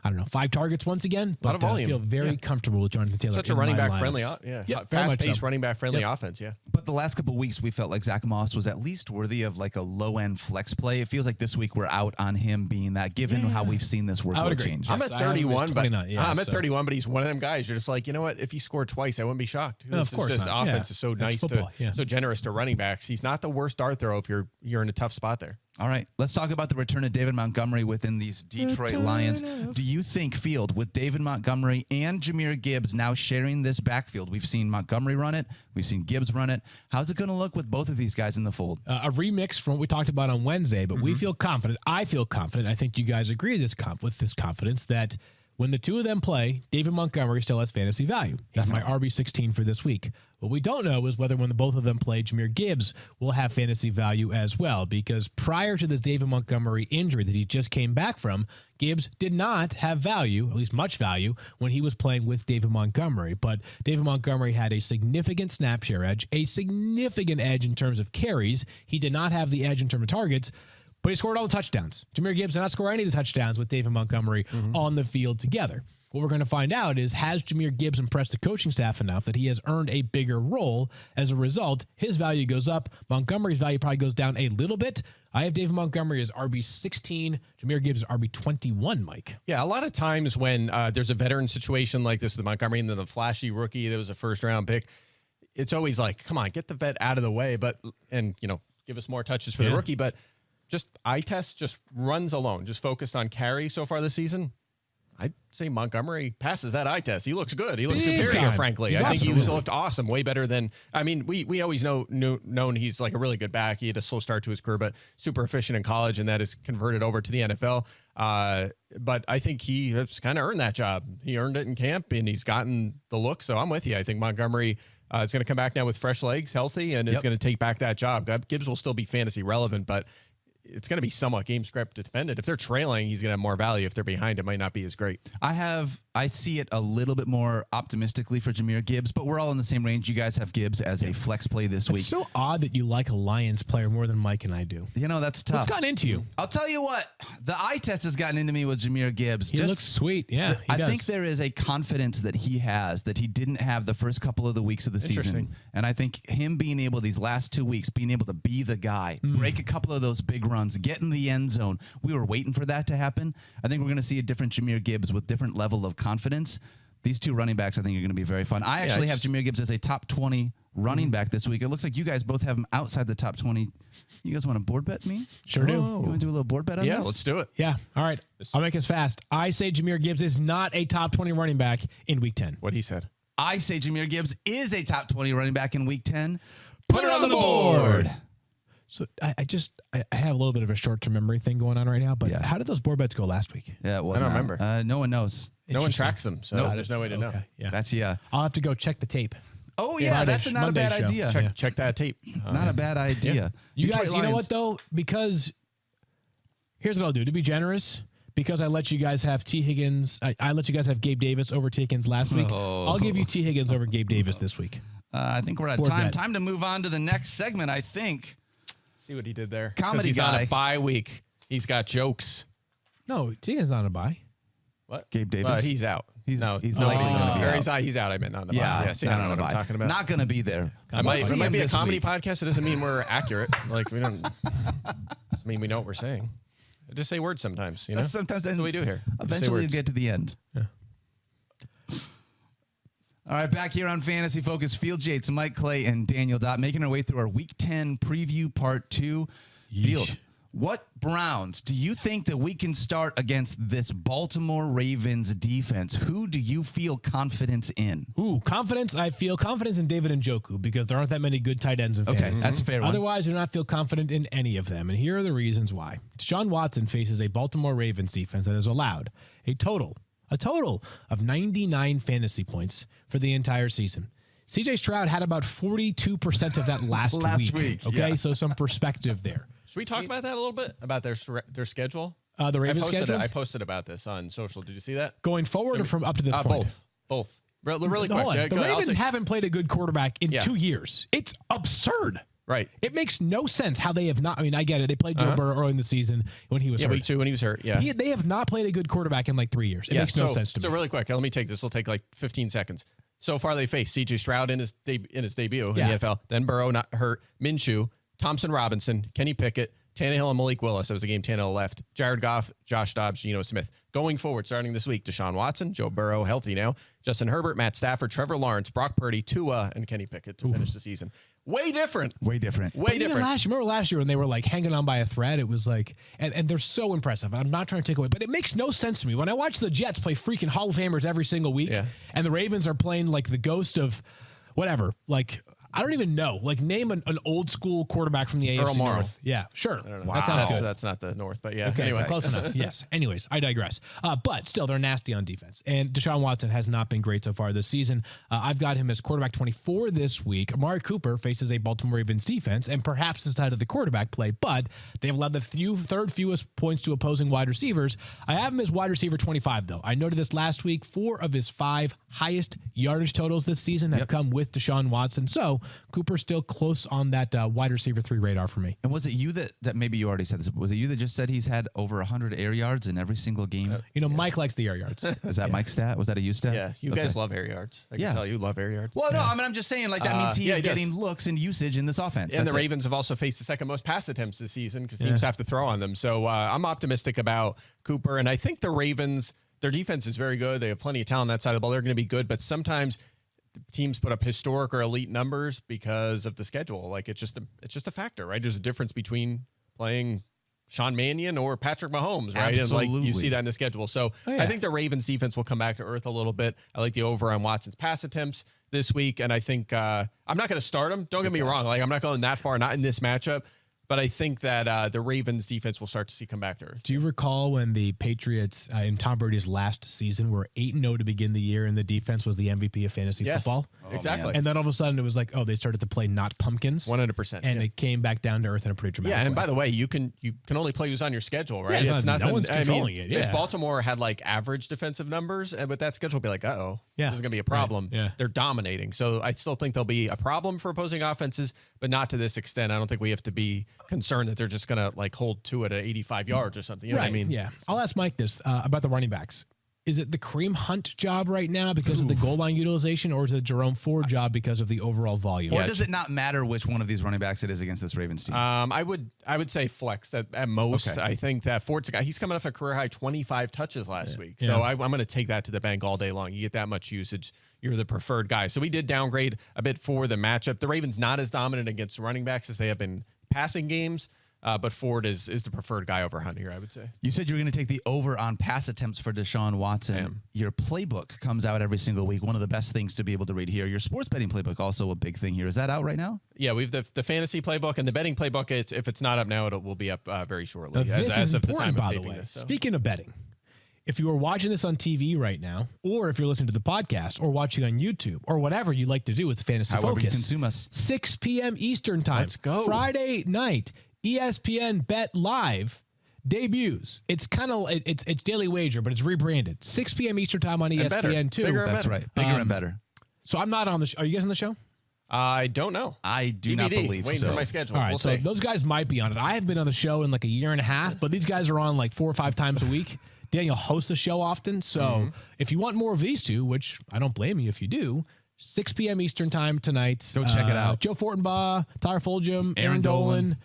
5 targets once again. But a lot of volume. I feel very comfortable with Jonathan Taylor. Such a running back friendly, fast-paced so. running back friendly offense. Yeah. But the last couple of weeks, we felt like Zach Moss was at least worthy of like a low-end flex play. It feels like this week we're out on him being that, given how we've seen this workload change. I'm at 31, but I'm at so. 31, but he's one of them guys. You're just like, you know what? If he scored twice, I wouldn't be shocked. No, this of course is just not. offense is so nice so generous to running backs. He's not the worst dart throw if you're in a tough spot there. All right, let's talk about the return of David Montgomery within these Detroit Lions. Do you think, Field, with David Montgomery and Jahmyr Gibbs now sharing this backfield, we've seen Montgomery run it, we've seen Gibbs run it, how's it going to look with both of these guys in the fold? A remix from what we talked about on Wednesday, but we feel confident. I feel confident. I think you guys agree with this confidence that when the two of them play, David Montgomery still has fantasy value. He's my RB16 for this week. What we don't know is whether when the both of them play, Jahmyr Gibbs will have fantasy value as well, because prior to this David Montgomery injury that he just came back from, Gibbs did not have value, at least much value, when he was playing with David Montgomery. But David Montgomery had a significant snap share edge, a significant edge in terms of carries. He did not have the edge in terms of targets, but he scored all the touchdowns. Jahmyr Gibbs did not score any of the touchdowns with David Montgomery on the field together. What we're going to find out is, has Jahmyr Gibbs impressed the coaching staff enough that he has earned a bigger role? As a result, his value goes up. Montgomery's value probably goes down a little bit. I have David Montgomery as RB16. Jahmyr Gibbs is RB21, Mike. Yeah, a lot of times when there's a veteran situation like this with Montgomery and then the flashy rookie that was a first-round pick, it's always like, come on, get the vet out of the way, and give us more touches for the rookie. But just eye test, just runs alone, just focused on carry so far this season. I'd say Montgomery passes that eye test. He looks good. He looks superior, frankly. I think he's looked awesome, way better than. I mean, we always known he's like a really good back. He had a slow start to his career, but super efficient in college, and that is converted over to the NFL. But I think he has kind of earned that job. He earned it in camp, and he's gotten the look. So I'm with you. I think Montgomery is going to come back now with fresh legs, healthy, and is going to take back that job. Gibbs will still be fantasy relevant, but it's going to be somewhat game script dependent. If they're trailing, he's going to have more value. If they're behind, it might not be as great. I see it a little bit more optimistically for Jahmyr Gibbs, but we're all in the same range. You guys have Gibbs as a flex play this week. It's so odd that you like a Lions player more than Mike and I do. That's tough. What's gotten into you? I'll tell you what, the eye test has gotten into me with Jahmyr Gibbs. He looks sweet. Yeah, I think there is a confidence that he has that he didn't have the first couple of the weeks of the season. And I think him being able, these last 2 weeks, being able to be the guy, break a couple of those big runs, get in the end zone. We were waiting for that to happen. I think we're going to see a different Jahmyr Gibbs with different level of confidence. These two running backs, I think, are going to be very fun. I actually have Jahmyr Gibbs as a top 20 running back this week. It looks like you guys both have him outside the top 20. You guys want to board bet me? Sure do. You want to do a little board bet on this? Yeah, let's do it. Yeah. All right. I'll make this fast. I say Jahmyr Gibbs is not a top 20 running back in week 10. What he said. I say Jahmyr Gibbs is a top 20 running back in week 10. Put it on the board. So I have a little bit of a short-term memory thing going on right now, but how did those board bets go last week? Yeah, it was. I don't remember. No one knows. No one tracks them, so there's no way to know. Yeah. That's I'll have to go check the tape. Oh yeah, that's not a bad idea. Check that tape. Not a bad idea. You guys, you know what though? Because here's what I'll do to be generous. because I let you guys have T. Higgins. I let you guys have Gabe Davis over T. Higgins last week. I'll give you T. Higgins over Gabe Davis this week. I think we're at time to move on to the next segment, I think. See what he did there. Comedy he's guy. on a bye week. He's got jokes. No, T. Higgins on a bye. What? Gabe Davis? He's out. He's nobody's going to be out. He's out. I meant not on a Yeah, bye. Yeah, see, I don't know what I'm talking about. Not going to be there. It might be a comedy podcast. It doesn't mean we're accurate. Like, we don't. Doesn't mean we know what we're saying. I just say words sometimes. You know. Sometimes that's what we do here. Eventually, you get to the end. Yeah. All right, back here on Fantasy Focus, Field Yates, Mike Clay, and Daniel Dopp making our way through our Week 10 preview part 2. Field, what Browns do you think that we can start against this Baltimore Ravens defense? Who do you feel confidence in? Confidence. I feel confidence in David Njoku because there aren't that many good tight ends in fantasy. Okay, that's a fair one. Otherwise, I do not feel confident in any of them. And here are the reasons why. Deshaun Watson faces a Baltimore Ravens defense that has allowed a total of 99 fantasy points for the entire season. CJ Stroud had about 42% of that last week. Okay, so some perspective there. Should we talk about that a little bit? About their schedule? The Ravens schedule? I posted about this on social. Did you see that? Going forward or from up to this point? Both. Really quick. The Ravens haven't played a good quarterback in 2 years. It's absurd. Right. It makes no sense how they have not. I mean, I get it. They played Joe Burrow early in the season when he was hurt. Week 2 when he was hurt. Yeah. They have not played a good quarterback in like 3 years. It makes no sense to me. So really quick, let me take this. It'll take like 15 seconds. So far, they faced C.J. Stroud in his debut in the NFL. Then Burrow not hurt. Minshew, Thompson Robinson, Kenny Pickett, Tannehill, and Malik Willis. That was a game Tannehill left. Jared Goff, Josh Dobbs, Geno Smith. Going forward, starting this week, Deshaun Watson, Joe Burrow, healthy now, Justin Herbert, Matt Stafford, Trevor Lawrence, Brock Purdy, Tua, and Kenny Pickett to finish the season. Way different. Remember last year when they were like hanging on by a thread? It was like, and they're so impressive. I'm not trying to take away, but it makes no sense to me. When I watch the Jets play freaking Hall of Famers every single week, and the Ravens are playing like the ghost of whatever, like, I don't even know. Like, name an old school quarterback from the AFC North. Yeah, sure. Wow. That sounds good. That's not the North, but yeah. Okay, anyway, close enough. Yes. Anyways, I digress. But still, they're nasty on defense. And Deshaun Watson has not been great so far this season. I've got him as quarterback 24 this week. Amari Cooper faces a Baltimore Ravens defense, and perhaps the side of the quarterback play, but they've allowed the third fewest points to opposing wide receivers. I have him as wide receiver 25, though. I noted this last week. 4 of his 5 highest yardage totals this season have come with Deshaun Watson. So Cooper's still close on that wide receiver 3 radar for me. And was it you that maybe you already said this? Was it you that just said he's had over 100 air yards in every single game? Mike likes the air yards. Is that Mike's stat? Was that a you stat? Yeah, you guys love air yards. I can tell you love air yards. Well, no, I mean, I'm just saying, like, that means he is getting looks and usage in this offense. And the Ravens have also faced the second most pass attempts this season because teams have to throw on them. So I'm optimistic about Cooper, and I think the Ravens, their defense is very good. They have plenty of talent on that side of the ball. They're going to be good, but sometimes teams put up historic or elite numbers because of the schedule. Like, it's just a factor, right? There's a difference between playing Sean Mannion or Patrick Mahomes, right? Absolutely. And like you see that in the schedule. So I think the Ravens defense will come back to earth a little bit. I like the over on Watson's pass attempts this week, and I think I'm not going to start him. Don't get me wrong. Like, I'm not going that far, not in this matchup. But I think that the Ravens defense will start to see come back to earth. Do you recall when the Patriots in Tom Brady's last season were 8-0 to begin the year and the defense was the MVP of fantasy football? Exactly. Man. And then all of a sudden it was like, they started to play not pumpkins. 100%. And it came back down to earth in a pretty dramatic way. And by the way, you can only play who's on your schedule, right? Yeah, it's not no one's controlling it. Yeah. If Baltimore had like average defensive numbers, with that schedule, be like, this is going to be a problem. Right. Yeah. They're dominating. So I still think there'll be a problem for opposing offenses, but not to this extent. I don't think we have to be concerned that they're just going to like hold to it at 85 yards or something. You know what I mean? Yeah. I'll ask Mike this about the running backs. Is it the Kareem Hunt job right now because of the goal line utilization, or is it Jerome Ford job because of the overall volume? Or does it not matter which one of these running backs it is against this Ravens team? I would say flex at most. Okay. I think that Ford's a guy. He's coming off a career high 25 touches last week. So I'm going to take that to the bank all day long. You get that much usage, you're the preferred guy. So we did downgrade a bit for the matchup. The Ravens not as dominant against running backs as they have been passing games. But Ford is the preferred guy over Hunt here, I would say. You said you were going to take the over on pass attempts for Deshaun Watson. Your playbook comes out every single week. One of the best things to be able to read here. Your sports betting playbook, also a big thing here. Is that out right now? Yeah, we have the fantasy playbook and the betting playbook. If it's not up now, it will be up very shortly. Now, as of the time of taping this. So. Speaking of betting, if you are watching this on TV right now, or if you're listening to the podcast, or watching on YouTube, or whatever you like to do with Fantasy Focus, however you consume us, 6 p.m. Eastern time, Let's go. Friday night. ESPN Bet Live debuts. It's kind of it's Daily Wager, but it's rebranded. 6 p.m. Eastern time on ESPN too. That's right. Bigger and better. So I'm not on the show. Are you guys on the show? I don't know. I do not believe Waiting so. for my schedule. All right, We'll so see. those guys might be on it. I have been on the show in like a year and a half, but these guys are on like 4 or 5 times a week. Daniel hosts the show often, so if you want more of these two, which I don't blame you if you do, 6 p.m. Eastern time tonight. Go check it out. Joe Fortenbaugh, Tyler Fulgham, Aaron Dolan.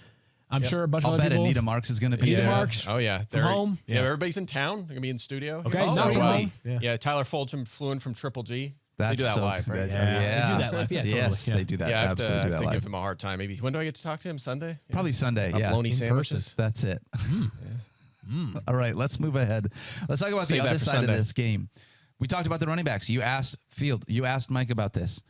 I'm sure a bunch of I'll other bet people. Anita Marks is going to be Anita there. Marks. Oh, yeah. From home. Yeah, everybody's in town. They're going to be in studio. Okay, Oh, not from wow. home. Yeah, Tyler Fulgham flew in from Triple G. That's They do that so live, right? good. Yeah, they do that live. Yeah, totally. Yes, Yeah. they do that. Yeah, I have Absolutely to do that give live. him a hard time. Maybe when do I get to talk to him? Sunday? Yeah. Probably Sunday. Yeah. Bologna In sandwiches. That's it. All right, let's move ahead. Let's talk about Save the that other for side Sunday. of this game. We talked about the running backs. You asked Field. You asked Mike about this.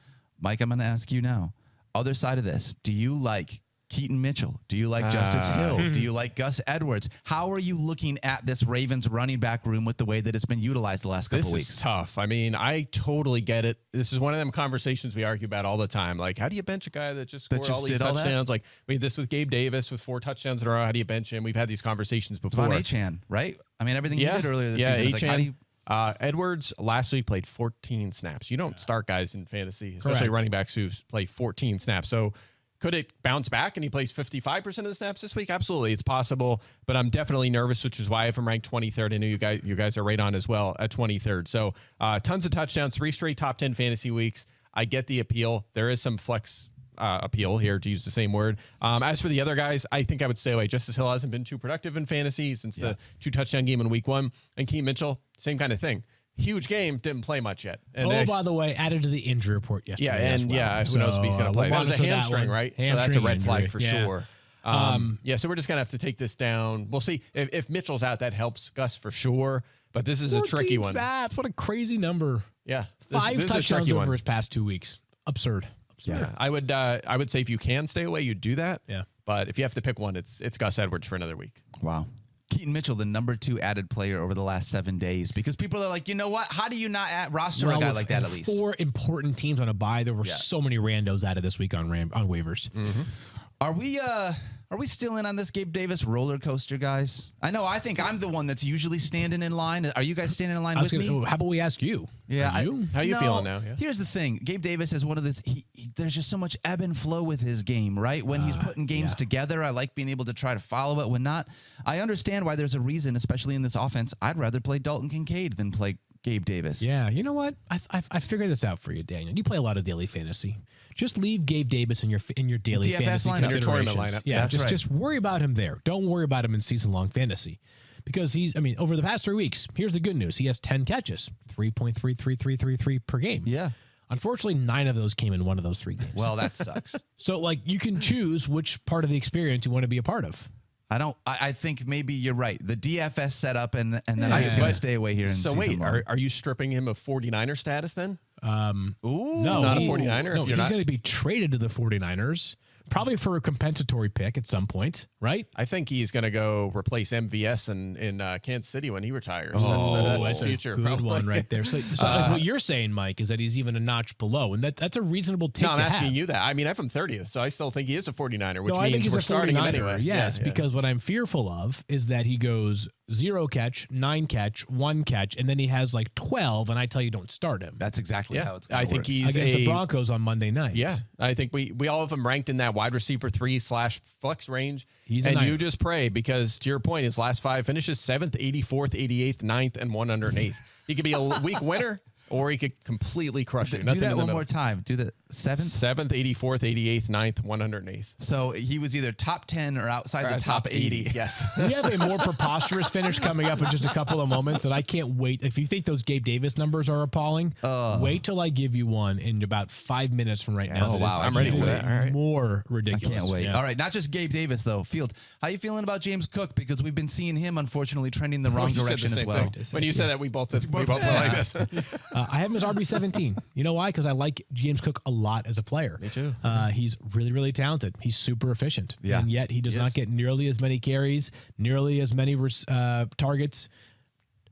Mike, I'm going to ask you now. Other side of this. Do you like Keaton Mitchell? Do you like Justice Hill? Do you like Gus Edwards? How are you looking at this Ravens running back room with the way that it's been utilized the last couple This weeks? is tough. I mean, I totally get it. This is one of them conversations we argue about all the time. Like, how do you bench a guy that just scored all these did all that? touchdowns? Like, we had this with Gabe Davis with 4 touchdowns in a row. How do you bench him? We've had these conversations before. Devon Achan, right? I mean, everything you did earlier this season. It's like, how do you... Edwards last week played 14 snaps. You don't start guys in fantasy, especially Correct. running backs who play 14 snaps. So could it bounce back and he plays 55% of the snaps this week? Absolutely, it's possible. But I'm definitely nervous, which is why I have him ranked 23rd. I know you guys are right on as well at 23rd. So tons of touchdowns, 3 straight top 10 fantasy weeks. I get the appeal. There is some flex appeal here, to use the same word. As for the other guys, I think I would stay away. Justice Hill hasn't been too productive in fantasy since the 2 touchdown game in week 1. And Keaton Mitchell, same kind of thing. Huge game, didn't play much yet. And by the way, added to the injury report yesterday. yeah, and as well. who knows if he's going to play? we'll That was a monitor that hamstring, one. right? So that's a red flag for injury. sure. So we're just going to have to take this down. We'll see. If Mitchell's out, that helps Gus for sure. But this is a tricky 14 one. snaps. What a crazy number. Yeah. 5 this is a touchdowns tricky over one. his past 2 weeks. Absurd. Yeah. I would say if you can stay away, you do that. Yeah. But if you have to pick one, it's Gus Edwards for another week. Wow. Keaton Mitchell, the number 2 added player over the last 7 days, because people are like, you know what? How do you not roster a guy like that at least? 4 important teams on a bye. There were so many randos added this week on waivers. Are we still in on this Gabe Davis roller coaster, guys? I think I'm the one that's usually standing in line. Are you guys standing in line with me? How about we ask you? Yeah. How you feeling now? Yeah. Here's the thing. Gabe Davis is one of this. There's just so much ebb and flow with his game, right? When he's putting games together, I like being able to try to follow it. When not, I understand why there's a reason, especially in this offense. I'd rather play Dalton Kincaid than play Gabe Davis. Yeah, you know what? I figured this out for you, Daniel. You play a lot of daily fantasy. Just leave Gabe Davis in your daily DFS fantasy lineup. Your tournament considerations. lineup. Yeah, That's right. just worry about him there. Don't worry about him in season-long fantasy. Because over the past 3 weeks, here's the good news. He has 10 catches, 3.33333 per game. Yeah. Unfortunately, 9 of those came in one of those 3 games. Well, that sucks. So, you can choose which part of the experience you want to be a part of. I think maybe you're right. The DFS setup, and then I'm just going to stay away here. So wait, are you stripping him of 49er status then? No, he's not a 49er. No, if you're he's not, going to be traded to the 49ers, probably for a compensatory pick at some point, right? I think he's going to go replace MVS in Kansas City when he retires. That's the future. Good probably. one right there. So what you're saying, Mike, is that he's even a notch below, and that's a reasonable take. No, I'm to asking have. you that. I mean, I'm from 30th, so I still think he is a 49er, which No, I think means he's we're a starting him 49er, anyway. Yes, Yeah. because what I'm fearful of is that he goes 0 catch, 9 catch, 1 catch, and then he has 12, and I tell you don't start him. That's exactly how it's going I to think work. he's Against the Broncos on Monday night. Yeah, I think we all have him ranked in that wide receiver 3/flex range. He's a and niner. you just pray because, to your point, his last 5 finishes 7th, 84th, 88th, 9th, and 108th. He could be a week winner, or he could completely crush you. Do Nothing that in the one middle. more time. Do the 7th. 7th, 84th, 88th, 9th, 108th. So he was either top 10 or outside the top 80. Yes. We have a more preposterous finish coming up in just a couple of moments that I can't wait. If you think those Gabe Davis numbers are appalling, wait till I give you one in about 5 minutes from right now. Oh, wow. I'm ready for that. All right. More I ridiculous. can't wait. Yeah. All right, not just Gabe Davis, though. Field, how you feeling about James Cook? Because we've been seeing him, unfortunately, trending the wrong You said the direction as same well. thing. When you said that, we both went like this. I have him as RB17. You know why? Because I like James Cook a lot as a player. Me too. He's really, really talented. He's super efficient. Yeah. And yet he does not get nearly as many carries, nearly as many targets.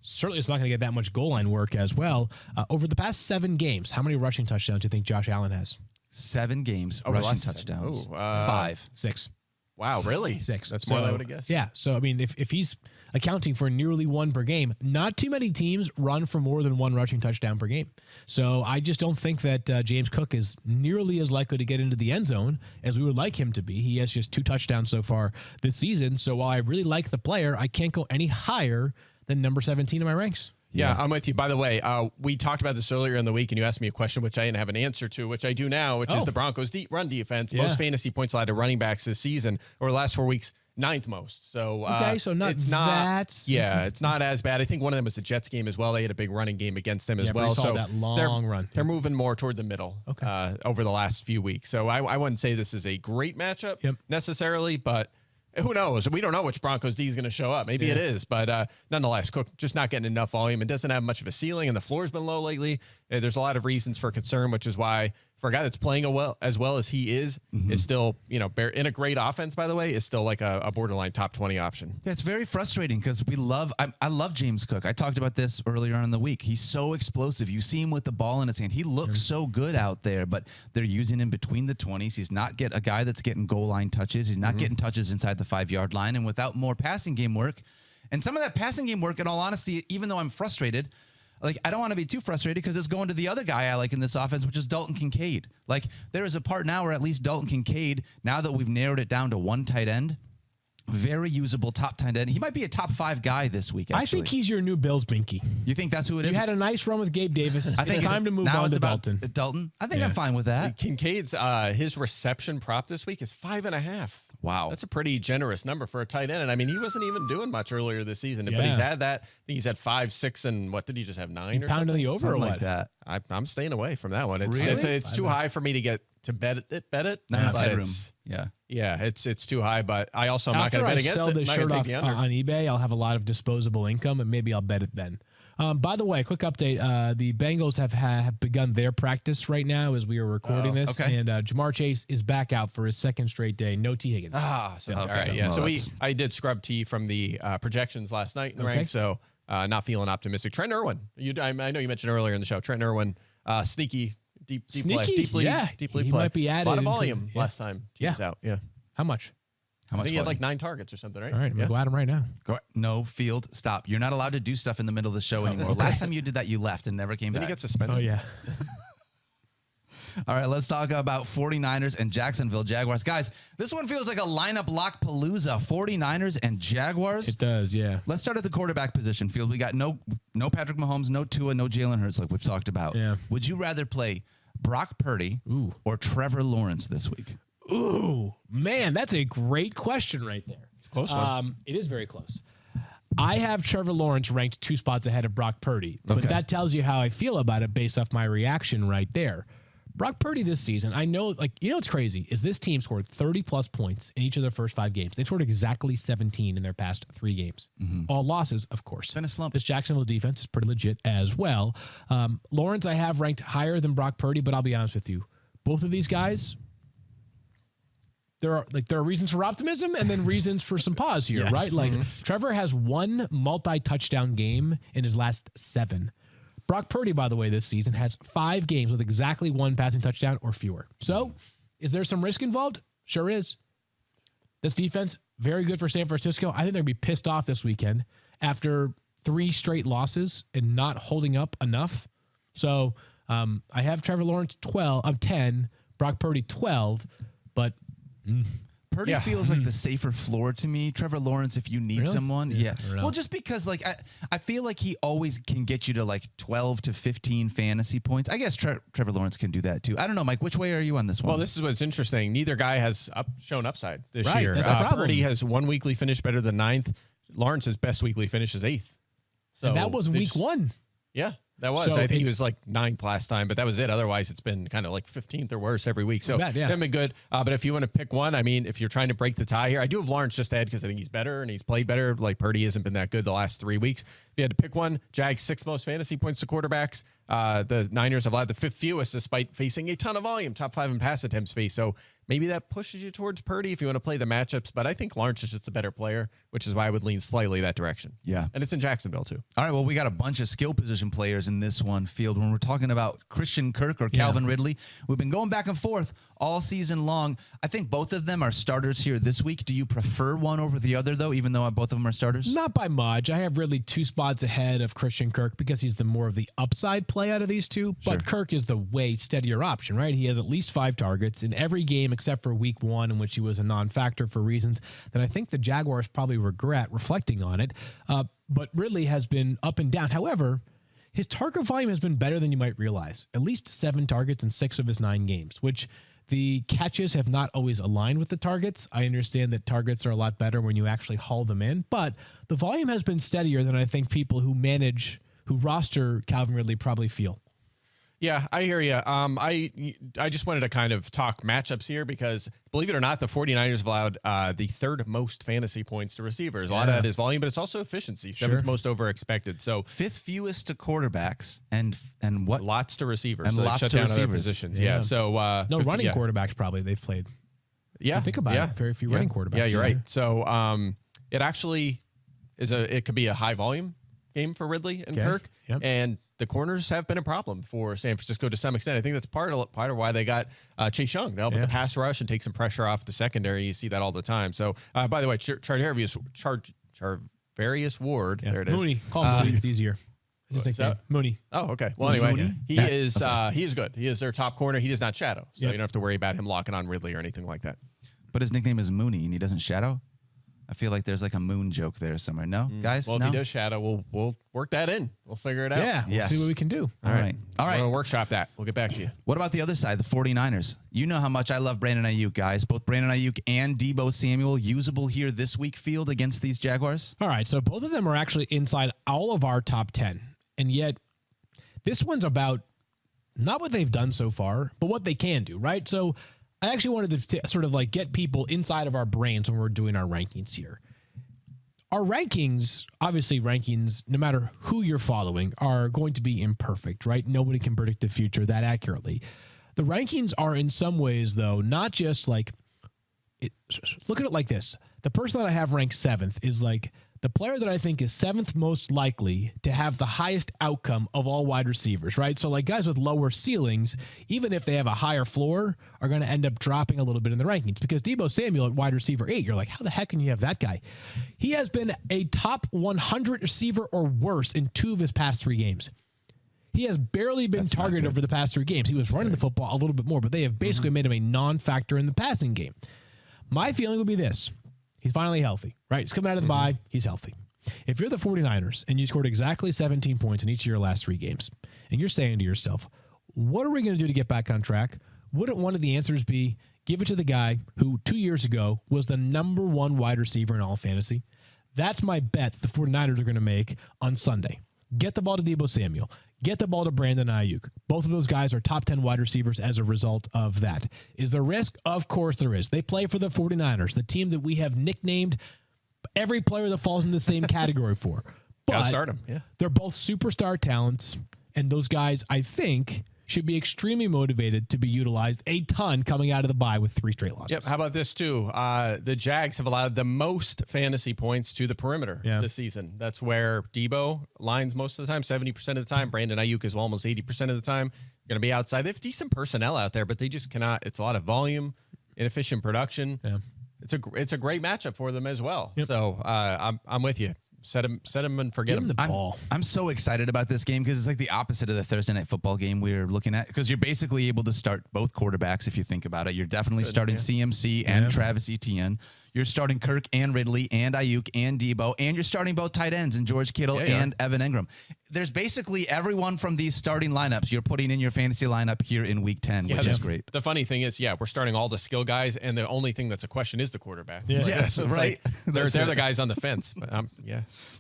Certainly it's not going to get that much goal line work as well. Over the past 7 games, how many rushing touchdowns do you think Josh Allen has? 7 games, the rushing last touchdowns. 7. 5. 6. Wow, really? 6. That's more than I would have guessed. Yeah. So, I mean, if he's accounting for nearly 1 per game, not too many teams run for more than 1 rushing touchdown per game. So I just don't think that James Cook is nearly as likely to get into the end zone as we would like him to be. He has just 2 touchdowns so far this season. So while I really like the player, I can't go any higher than number 17 in my ranks. Yeah, I'm with you. By the way, we talked about this earlier in the week, and you asked me a question which I didn't have an answer to, which I do now, which is the Broncos' run defense. Most fantasy points allowed to running backs this season, over the last 4 weeks, 9th most. So, so it's not as bad. I think one of them was the Jets game as well. They had a big running game against them as well. So that long run. They're moving more toward the middle over the last few weeks. So I wouldn't say this is a great matchup necessarily, but who knows? We don't know which Broncos D is going to show up. Maybe it is, but nonetheless, Cook just not getting enough volume. It doesn't have much of a ceiling, and the floor's been low lately. There's a lot of reasons for concern, which is why for a guy that's playing as well as he is still, in a great offense, by the way, is still like a borderline top 20 option. Yeah, it's very frustrating because I love James Cook. I talked about this earlier on in the week. He's so explosive. You see him with the ball in his hand. He looks so good out there, but they're using him between the 20s. He's not a guy that's getting goal line touches. He's not getting touches inside the 5-yard line. And without more passing game work, and some of that passing game work, in all honesty, even though I'm frustrated, I don't want to be too frustrated because it's going to the other guy I like in this offense, which is Dalton Kincaid. There is a part now where at least Dalton Kincaid, now that we've narrowed it down to 1 tight end, very usable top tight end. He might be a top 5 guy this week, actually. I think he's your new Bills Binky. You think that's who it is? You had a nice run with Gabe Davis. I think it's time to move on to Dalton. Dalton? I think I'm fine with that. Kincaid's his reception prop this week is 5.5. Wow. That's a pretty generous number for a tight end. And I mean, he wasn't even doing much earlier this season, but he's had that. I think he's had 5, 6, and what did he just have 9 or pound something? The over something or what? Like that. I'm staying away from that one. It's too high for me to get to bet it. Not enough headroom. Yeah, it's too high, but I also am not going to bet against it. After I sell this shirt off on eBay, I'll have a lot of disposable income, and maybe I'll bet it then. By the way, quick update. The Bengals have begun their practice right now as we are recording this. Okay. And Jamar Chase is back out for his 2nd straight day. No T. Higgins. All right, yeah. So I did scrub T from the projections last night in the rank, so not feeling optimistic. Trent Irwin. I know you mentioned earlier in the show. Trent Irwin, sneaky, deep play. Deeply he play. might be added. A lot of volume last time. Team's out. Yeah. How much? I think he had 9 targets or something, right? All right, I'm going to go at him right now. No, Field, stop. You're not allowed to do stuff in the middle of the show anymore. Last time you did that, you left and never came back. Then he got suspended. Oh, yeah. All right, let's talk about 49ers and Jacksonville Jaguars. Guys, this one feels like a lineup lock palooza. 49ers and Jaguars. It does, yeah. Let's start at the quarterback position, Field. We got no Patrick Mahomes, no Tua, no Jalen Hurts like we've talked about. Yeah. Would you rather play Brock Purdy or Trevor Lawrence this week? Ooh, man, that's a great question right there. It's a close one. It is very close. I have Trevor Lawrence ranked 2 spots ahead of Brock Purdy, but that tells you how I feel about it based off my reaction right there. Brock Purdy this season, I know, what's crazy is this team scored 30-plus points in each of their first 5 games. They've scored exactly 17 in their past 3 games. All losses, of course. Been a slump. This Jacksonville defense is pretty legit as well. Lawrence I have ranked higher than Brock Purdy, but I'll be honest with you. Both of these guys, there are reasons for optimism and then reasons for some pause here, right? Trevor has 1 multi-touchdown game in his last 7. Brock Purdy, by the way, this season has 5 games with exactly 1 passing touchdown or fewer. So, is there some risk involved? Sure is. This defense, very good for San Francisco. I think they're going to be pissed off this weekend after 3 straight losses and not holding up enough. So, I have Trevor Lawrence 10, Brock Purdy 12, but Purdy feels like the safer floor to me. Trevor Lawrence, if you need someone. Yeah. Well, just because I feel like he always can get you to 12 to 15 fantasy points. I guess Trevor Lawrence can do that too. I don't know, Mike, which way are you on this one? Well, this is what's interesting. Neither guy has shown upside this Right, year. that's the problem. Purdy has 1 weekly finish better than 9th. Lawrence's best weekly finish is 8th. So and that was week 1. Yeah. That was. So I think he was 9th last time, but that was it. Otherwise, it's been kind of 15th or worse every week. So bad, yeah. Been good. But if you want to pick one, I mean, if you're trying to break the tie here, I do have Lawrence just ahead because I think he's better and he's played better. Purdy hasn't been that good the last 3 weeks. If you had to pick one, Jags 6th most fantasy points to quarterbacks. The Niners have allowed the 5th fewest despite facing a ton of volume, top 5 in pass attempts face. So maybe that pushes you towards Purdy if you want to play the matchups. But I think Lawrence is just a better player, which is why I would lean slightly that direction. Yeah. And it's in Jacksonville, too. All right, well, we got a bunch of skill position players in this one field. When we're talking about Christian Kirk or Calvin Ridley, we've been going back and forth all season long. I think both of them are starters here this week. Do you prefer one over the other, though, even though both of them are starters? Not by much. I have Ridley 2 spots ahead of Christian Kirk because he's the more of the upside play out of these two. But Kirk is the way steadier option, right? He has at least 5 targets in every game except for week 1, in which he was a non-factor for reasons that I think the Jaguars probably regret reflecting on it. But Ridley has been up and down. However, his target volume has been better than you might realize. At least 7 targets in 6 of his 9 games, which the catches have not always aligned with the targets. I understand that targets are a lot better when you actually haul them in, but the volume has been steadier than I think people who roster Calvin Ridley probably feel. Yeah, I hear you. I just wanted to kind of talk matchups here because, believe it or not, the 49ers have allowed the 3rd most fantasy points to receivers. A lot of that is volume, but it's also efficiency. 7th most over expected. So 5th fewest to quarterbacks and what? Lots to receivers. And so lots shut to down other receivers. positions. Yeah. So no 50, running quarterbacks probably they've played. Yeah. Think about it. Very few running quarterbacks. Yeah, you're right. So it actually it could be a high volume game for Ridley and Kirk. Yep. And the corners have been a problem for San Francisco to some extent. I think that's part of why they got Chase Young to help with the pass rush and take some pressure off the secondary. You see that all the time. So, by the way, Charvarius Ward, there it is. Mooney. Call him Mooney. It's easier. It's his nickname. Mooney. Oh, okay. Well, anyway, Mooney? he is good. He is their top corner. He does not shadow. So you don't have to worry about him locking on Ridley or anything like that. But his nickname is Mooney, and he doesn't shadow? I feel like there's like a moon joke there somewhere. No, guys? Well, no? if he does shadow, we'll work that in. We'll figure it out. Yeah, we'll see what we can do. All right. We're going to workshop that. We'll get back to you. What about the other side, the 49ers? You know how much I love Brandon Ayuk, guys. Both Brandon Ayuk and Deebo Samuel usable here this week field against these Jaguars? All right, so both of them are actually inside all of our top 10. And yet, this one's about not what they've done so far, but what they can do, right? So I actually wanted to sort of like get people inside of our brains when we're doing our rankings here. Our rankings, obviously rankings, no matter who you're following, are going to be imperfect, right? Nobody can predict the future that accurately. The rankings are in some ways, though, not just like, look at it like this. The person that I have ranked 7th is like the player that I think is 7th most likely to have the highest outcome of all wide receivers, right? So like guys with lower ceilings, even if they have a higher floor, are going to end up dropping a little bit in the rankings because Deebo Samuel at wide receiver 8, you're like, how the heck can you have that guy? He has been a top 100 receiver or worse in 2 of his past 3 games. He has barely been targeted over the past 3 games. He was running the football a little bit more, but they have basically made him a non-factor in the passing game. My feeling would be this. He's finally healthy, right? He's coming out of the bye. He's healthy. If you're the 49ers and you scored exactly 17 points in each of your last 3 games, and you're saying to yourself, what are we going to do to get back on track? Wouldn't one of the answers be give it to the guy who 2 years ago was the number 1 wide receiver in all fantasy? That's my bet the 49ers are going to make on Sunday. Get the ball to Deebo Samuel. Get the ball to Brandon Ayuk. Both of those guys are top 10 wide receivers as a result of that. Is there risk? Of course there is. They play for the 49ers, the team that we have nicknamed every player that falls in the same category for. But gotta start them. Yeah. They're both superstar talents, and those guys, I think, should be extremely motivated to be utilized a ton coming out of the bye with 3 straight losses. Yep. How about this too? The Jags have allowed the most fantasy points to the perimeter this season. That's where Deebo lines most of the time, 70% of the time. Brandon Ayuk is almost 80% of the time. Going to be outside. They have decent personnel out there, but they just cannot. It's a lot of volume, inefficient production. Yeah. It's a great matchup for them as well. Yep. So I'm with you. Set him and forget him. The ball. I'm so excited about this game because it's like the opposite of the Thursday night football game we were looking at because you're basically able to start both quarterbacks if you think about it. You're definitely starting CMC and Travis Etienne. You're starting Kirk and Ridley and Ayuk and Deebo, and you're starting both tight ends and George Kittle and Evan Engram. There's basically everyone from these starting lineups you're putting in your fantasy lineup here in week 10, which is great. The funny thing is, we're starting all the skill guys, and the only thing that's a question is the quarterback. Yeah. Yes, right. They're the guys on the fence. But, All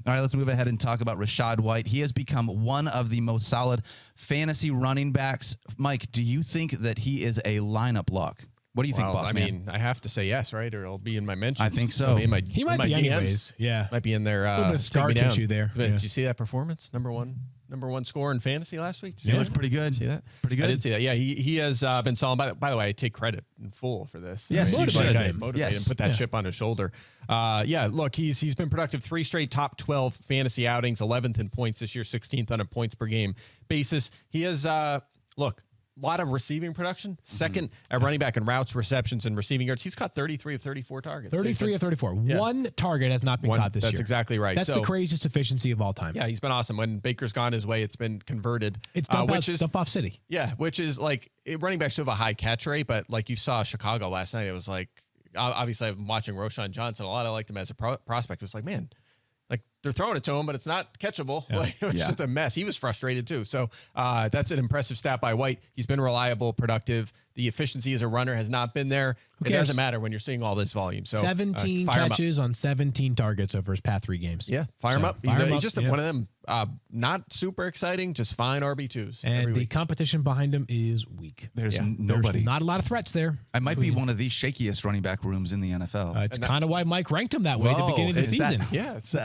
right, let's move ahead and talk about Rachaad White. He has become one of the most solid fantasy running backs. Mike, do you think that he is a lineup lock? What do you think, boss man? I mean, I have to say yes, right? Or it'll be in my mentions. I think so. He might be DMs. anyways. Yeah. Might be in there. A little bit of scar tissue there. Did you see that performance? Number 1 number one scorer in fantasy last week. He looked pretty good. See that? Pretty good. I did see that. Yeah, he has been solid. By the way, I take credit in full for this. Yes, you should. Motivate him, put that chip on his shoulder. Look, he's been productive. 3 straight top 12 fantasy outings, 11th in points this year, 16th on a points per game basis. He has, a lot of receiving production. Second at running back in routes, receptions, and receiving yards. He's caught 33 of 34 targets. 33 of 34. Yeah. One target has not been caught this year. That's exactly right. That's the craziest efficiency of all time. Yeah, he's been awesome. When Baker's gone his way, it's been converted. It's dump off city. Yeah, which is like running backs have a high catch rate, but like you saw Chicago last night, it was like, obviously I'm watching Roschon Johnson a lot. I liked him as a prospect. It was like, man, like they're throwing it to him, but it's not catchable. Yeah. Like, it was just a mess. He was frustrated too. So that's an impressive stat by White. He's been reliable, productive. The efficiency as a runner has not been there. It doesn't matter when you're seeing all this volume. So 17 catches on 17 targets over his past 3 games. Yeah, fire him up. He's just one of them. Not super exciting, just fine RB2s. And the competition behind him is weak. There's nobody. There's not a lot of threats there. I might be one of the shakiest running back rooms in the NFL. It's kind of why Mike ranked him that way at the beginning of the season. It's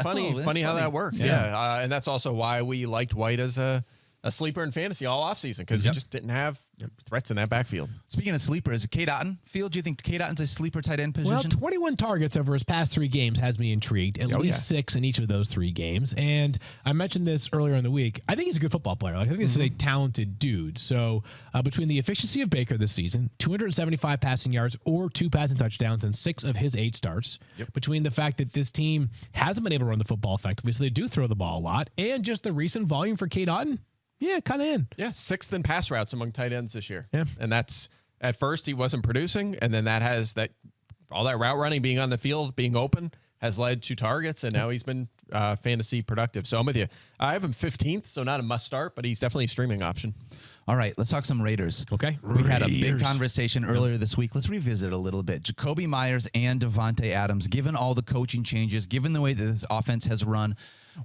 funny how that works. Yeah. And that's also why we liked White as a sleeper in fantasy all offseason, because he just didn't have threats in that backfield. Speaking of sleepers, Cade Auton. Field, do you think Cade Otton's a sleeper tight end position? Well, 21 targets over his past 3 games has me intrigued. At least 6 in each of those 3 games. And I mentioned this earlier in the week. I think he's a good football player. Like, I think this is a talented dude. So between the efficiency of Baker this season, 275 passing yards or 2 passing touchdowns in 6 of his 8 starts, between the fact that this team hasn't been able to run the football effectively, so they do throw the ball a lot, and just the recent volume for Cade Auton, kind of in. Yeah, 6th in pass routes among tight ends this year. Yeah. And that's, at first he wasn't producing, and then all that route running, being on the field, being open, has led to targets, and now he's been fantasy productive. So I'm with you. I have him 15th, so not a must start, but he's definitely a streaming option. All right, let's talk some Raiders. Okay. We had a big conversation earlier this week. Let's revisit a little bit. Jacoby Myers and Davante Adams, given all the coaching changes, given the way that this offense has run,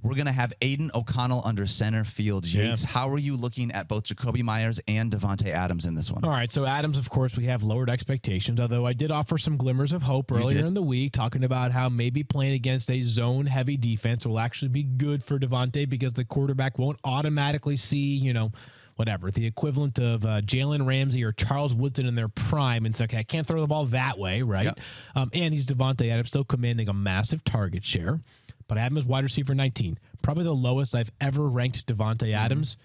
we're going to have Aidan O'Connell under center field. Yates, how are you looking at both Jacoby Myers and Davante Adams in this one? All right, so Adams, of course, we have lowered expectations, although I did offer some glimmers of hope earlier in the week, talking about how maybe playing against a zone-heavy defense will actually be good for Davante because the quarterback won't automatically see, the equivalent of Jalen Ramsey or Charles Woodson in their prime, and say, okay, I can't throw the ball that way, right? Yep. And he's Davante Adams, still commanding a massive target share. But I have him as wide receiver 19, probably the lowest I've ever ranked Davante Adams,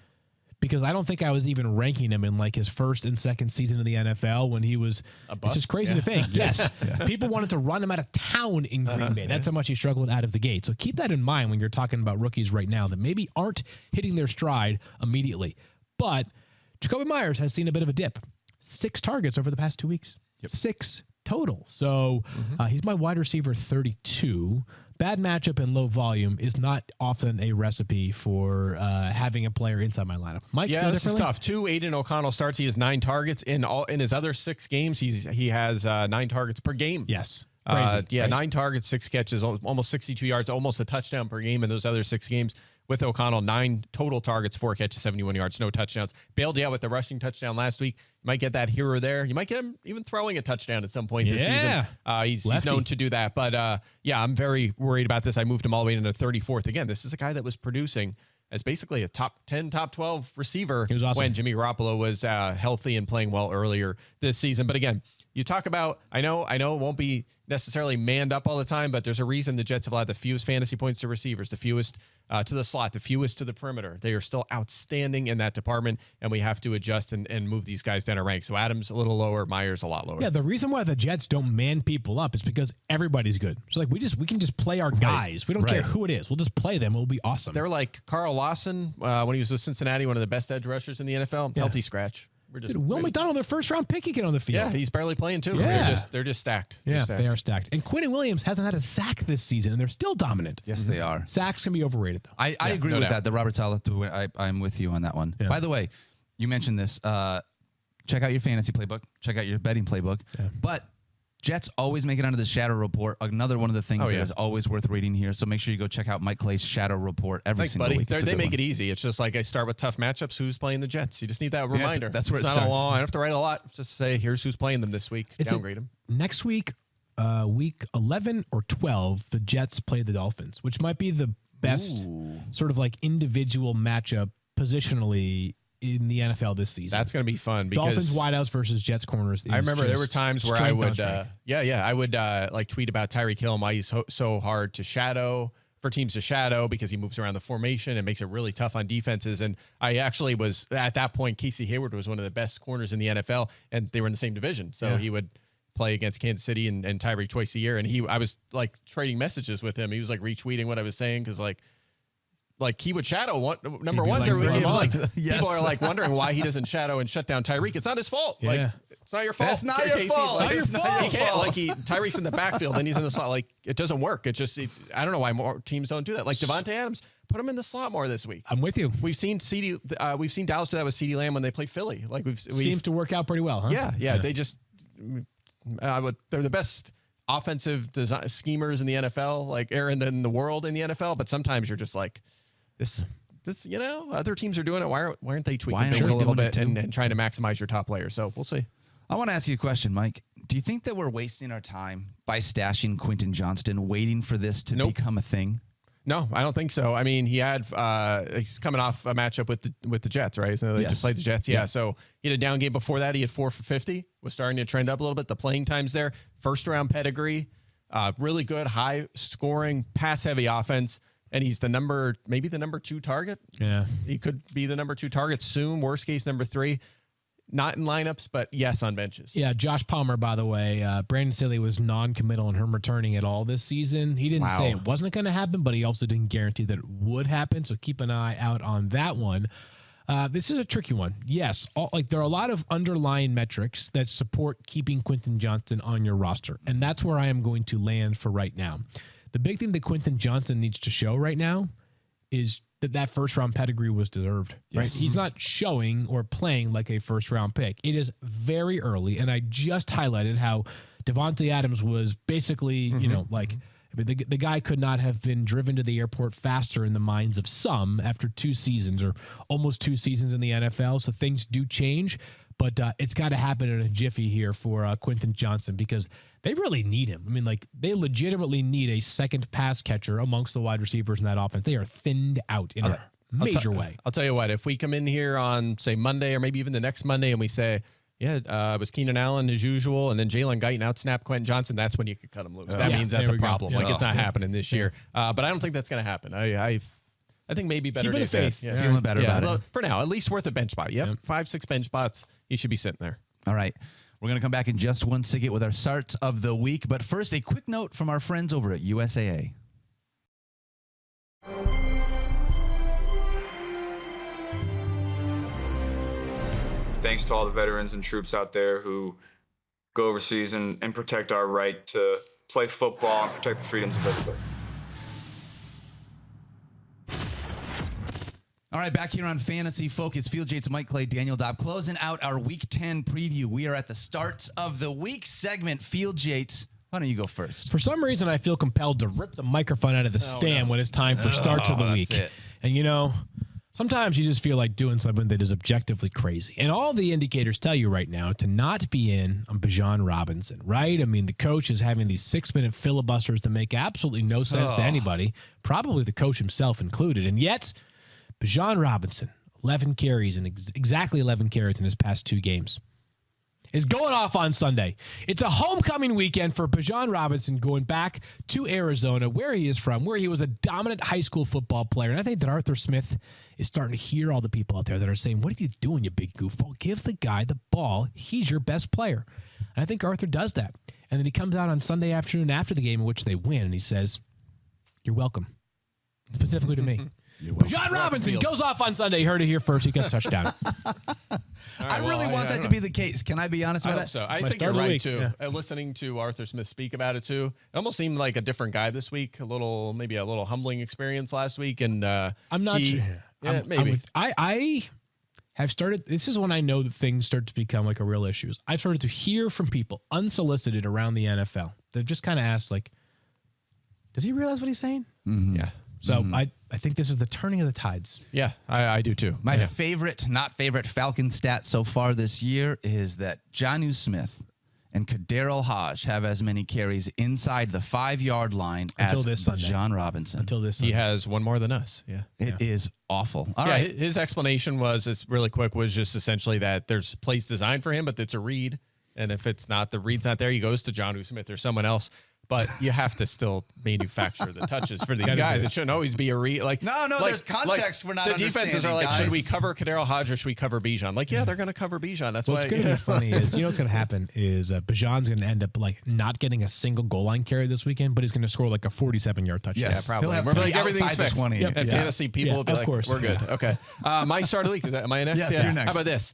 because I don't think I was even ranking him in like his first and second season in the NFL when he was a bust. It's just crazy to think. Yes. People wanted to run him out of town in Green Bay. That's how much he struggled out of the gate. So keep that in mind when you're talking about rookies right now that maybe aren't hitting their stride immediately. But Jacoby Myers has seen a bit of a dip. 6 targets over the past 2 weeks. 6 total. So he's my wide receiver 32. Bad matchup and low volume is not often a recipe for having a player inside my lineup. Mike, this is tough. 2 Aidan O'Connell starts. He has 9 targets in his other 6 games. He has 9 targets per game. Yes. Crazy, right? 9 targets, 6 catches, almost 62 yards, almost a touchdown per game in those other 6 games. With O'Connell, 9 total targets, 4 catches, 71 yards, no touchdowns. Bailed you out with the rushing touchdown last week. You might get that here or there. You might get him even throwing a touchdown at some point this season. He's known to do that. But, I'm very worried about this. I moved him all the way into 34th. Again, this is a guy that was producing as basically a top 10, top 12 receiver when Jimmy Garoppolo was healthy and playing well earlier this season. But again, you talk about, I know it won't be necessarily manned up all the time, but there's a reason the Jets have allowed the fewest fantasy points to receivers, the fewest to the slot, the fewest to the perimeter. They are still outstanding in that department, and we have to adjust and move these guys down a rank. So Adams a little lower, Myers a lot lower. Yeah, the reason why the Jets don't man people up is because everybody's good. So like we can just play our guys. We don't care who it is. We'll just play them. It'll be awesome. They're like Carl Lawson when he was with Cincinnati, one of the best edge rushers in the NFL. Healthy scratch. Will McDonald, their first-round pick, he get on the field. Yeah, he's barely playing, too. Yeah. They're just stacked. They are stacked. And Quinton Williams hasn't had a sack this season, and they're still dominant. Yes, they are. Sacks can be overrated, though. I agree with that. The Robert Saleh, I'm with you on that one. Yeah. By the way, you mentioned this. Check out your fantasy playbook. Check out your betting playbook. Yeah. But Jets always make it onto the Shadow Report. Another one of the things that is always worth reading here. So make sure you go check out Mike Clay's Shadow Report every single week. They make it easy. It's just like I start with tough matchups. Who's playing the Jets? You just need that reminder. That's where it's it starts. I don't have to write a lot. Just say, here's who's playing them this week. Downgrade them. Next week, week 11 or 12, the Jets play the Dolphins, which might be the best sort of like individual matchup positionally in the NFL this season. That's going to be fun because Dolphins wideouts versus Jets corners. I remember there were times where I would, I would like tweet about Tyreek Hill and why he's so hard to shadow, for teams to shadow, because he moves around the formation and makes it really tough on defenses. And I actually was at that point, Casey Hayward was one of the best corners in the NFL, and they were in the same division. So he would play against Kansas City and Tyreek twice a year. And I was like trading messages with him. He was like retweeting what I was saying, because like he would shadow number ones. People are like wondering why he doesn't shadow and shut down Tyreek. It's not his fault. Yeah. Like, it's not your fault. That's not your fault. Like, It's not your fault. Tyreek's in the backfield and he's in the slot. Like, it doesn't work. It just, I don't know why more teams don't do that. Like Devontae Adams, put him in the slot more this week. I'm with you. We've seen Dallas do that with CeeDee Lamb when they play Philly. Like we've seems to work out pretty well, huh? Yeah. They just, they're the best offensive schemers in the NFL, like in the world in the NFL. But sometimes you're just like, this, other teams are doing it. Why aren't they tweaking things a little bit and trying to maximize your top player? So we'll see. I want to ask you a question, Mike. Do you think that we're wasting our time by stashing Quinton Johnson, waiting for this to become a thing? No, I don't think so. I mean, he's coming off a matchup with the Jets, right? So they just played the Jets. Yeah. So he had a down game before that. He had 4 for 50. Was starting to trend up a little bit. The playing times there. First round pedigree. Really good, high scoring, pass heavy offense. And he's maybe the number 2 target. Yeah. He could be the number 2 target soon. Worst case, number 3. Not in lineups, but yes, on benches. Yeah, Josh Palmer, by the way, Brandon Staley was non-committal on him returning at all this season. He didn't say it wasn't going to happen, but he also didn't guarantee that it would happen. So keep an eye out on that one. This is a tricky one. Yes, there are a lot of underlying metrics that support keeping Quinton Johnson on your roster, and that's where I am going to land for right now. The big thing that Quinton Johnson needs to show right now is that first-round pedigree was deserved. Right? Yes. He's not showing or playing like a first-round pick. It is very early, and I just highlighted how Devontae Adams was basically, the guy could not have been driven to the airport faster in the minds of some after 2 seasons or almost 2 seasons in the NFL. So things do change, but it's got to happen in a jiffy here for Quinton Johnson, because they really need him. I mean, they legitimately need a second pass catcher amongst the wide receivers in that offense. They are thinned out in a major way. I'll tell you what, if we come in here on, say, Monday or maybe even the next Monday and we say, it was Keenan Allen as usual, and then Jalen Guyton out-snapped Quentin Johnson, that's when you could cut him loose. That means that's a problem. Yeah. It's not happening this year. But I don't think that's going to happen. I think maybe better days ahead. Yeah. Feeling better about it. For now, at least worth a bench spot. Yep. 5-6 bench spots. He should be sitting there. All right. We're going to come back in just one second with our starts of the week. But first, a quick note from our friends over at USAA. Thanks to all the veterans and troops out there who go overseas and protect our right to play football and protect the freedoms of everybody. All right, back here on Fantasy Focus, Field Yates, Mike Clay, Daniel Dopp, closing out our Week 10 preview. We are at the starts of the week segment. Field Yates, why don't you go first? For some reason, I feel compelled to rip the microphone out of the stand when it's time for starts of the week. And sometimes you just feel like doing something that is objectively crazy. And all the indicators tell you right now to not be in on Bijan Robinson, right? I mean, the coach is having these 6-minute filibusters that make absolutely no sense to anybody, probably the coach himself included. And yet, Bijan Robinson, 11 carries and exactly 11 carries in his past 2 games, is going off on Sunday. It's a homecoming weekend for Bijan Robinson, going back to Arizona, where he is from, where he was a dominant high school football player. And I think that Arthur Smith is starting to hear all the people out there that are saying, what are you doing, you big goofball? Give the guy the ball. He's your best player. And I think Arthur does that. And then he comes out on Sunday afternoon after the game in which they win, and he says, you're welcome. Specifically to me. Bijan Robinson goes off on Sunday. You heard it here first. He gets a touchdown. I really want that to be the case. Can I be honest about that? So I think you're right, too. Yeah. Listening to Arthur Smith speak about it, too, it almost seemed like a different guy this week, maybe a little humbling experience last week. And I'm not sure. Yeah, maybe. I have started, this is when I know that things start to become like a real issue. I've started to hear from people unsolicited around the NFL that just kind of asked, does he realize what he's saying? Mm-hmm. Yeah. So I think this is the turning of the tides. Yeah, I do too. My favorite Falcon stat so far this year is that Jonnu Smith And could Darrell Hodge have as many carries inside the 5-yard line Until as this Sunday. John Robinson? Until this Sunday. He has one more than us. Yeah. It is awful. All right. His explanation was just essentially that there's plays designed for him, but it's a read. And if it's not, the read's not there, he goes to John Smith or someone else. But you have to still manufacture the touches for these guys. It shouldn't always be a read. Like No, there's context we're not the defenses are like, guys. should we cover Darrell Hodge or should we cover Bijan? Like, yeah, they're going to cover Bijan. That's What's why. going to be funny is, what's going to happen is Bijan's going to end up like not getting a single goal line carry this weekend, but he's going to score like a 47-yard touchdown. Yes. Yeah, probably. He'll have We're three like, everything's outside the fixed. 20. Yep. And fantasy people will be of like, course. we're good. Okay. My start of the week. Am I next? Yes, you're next. How about this?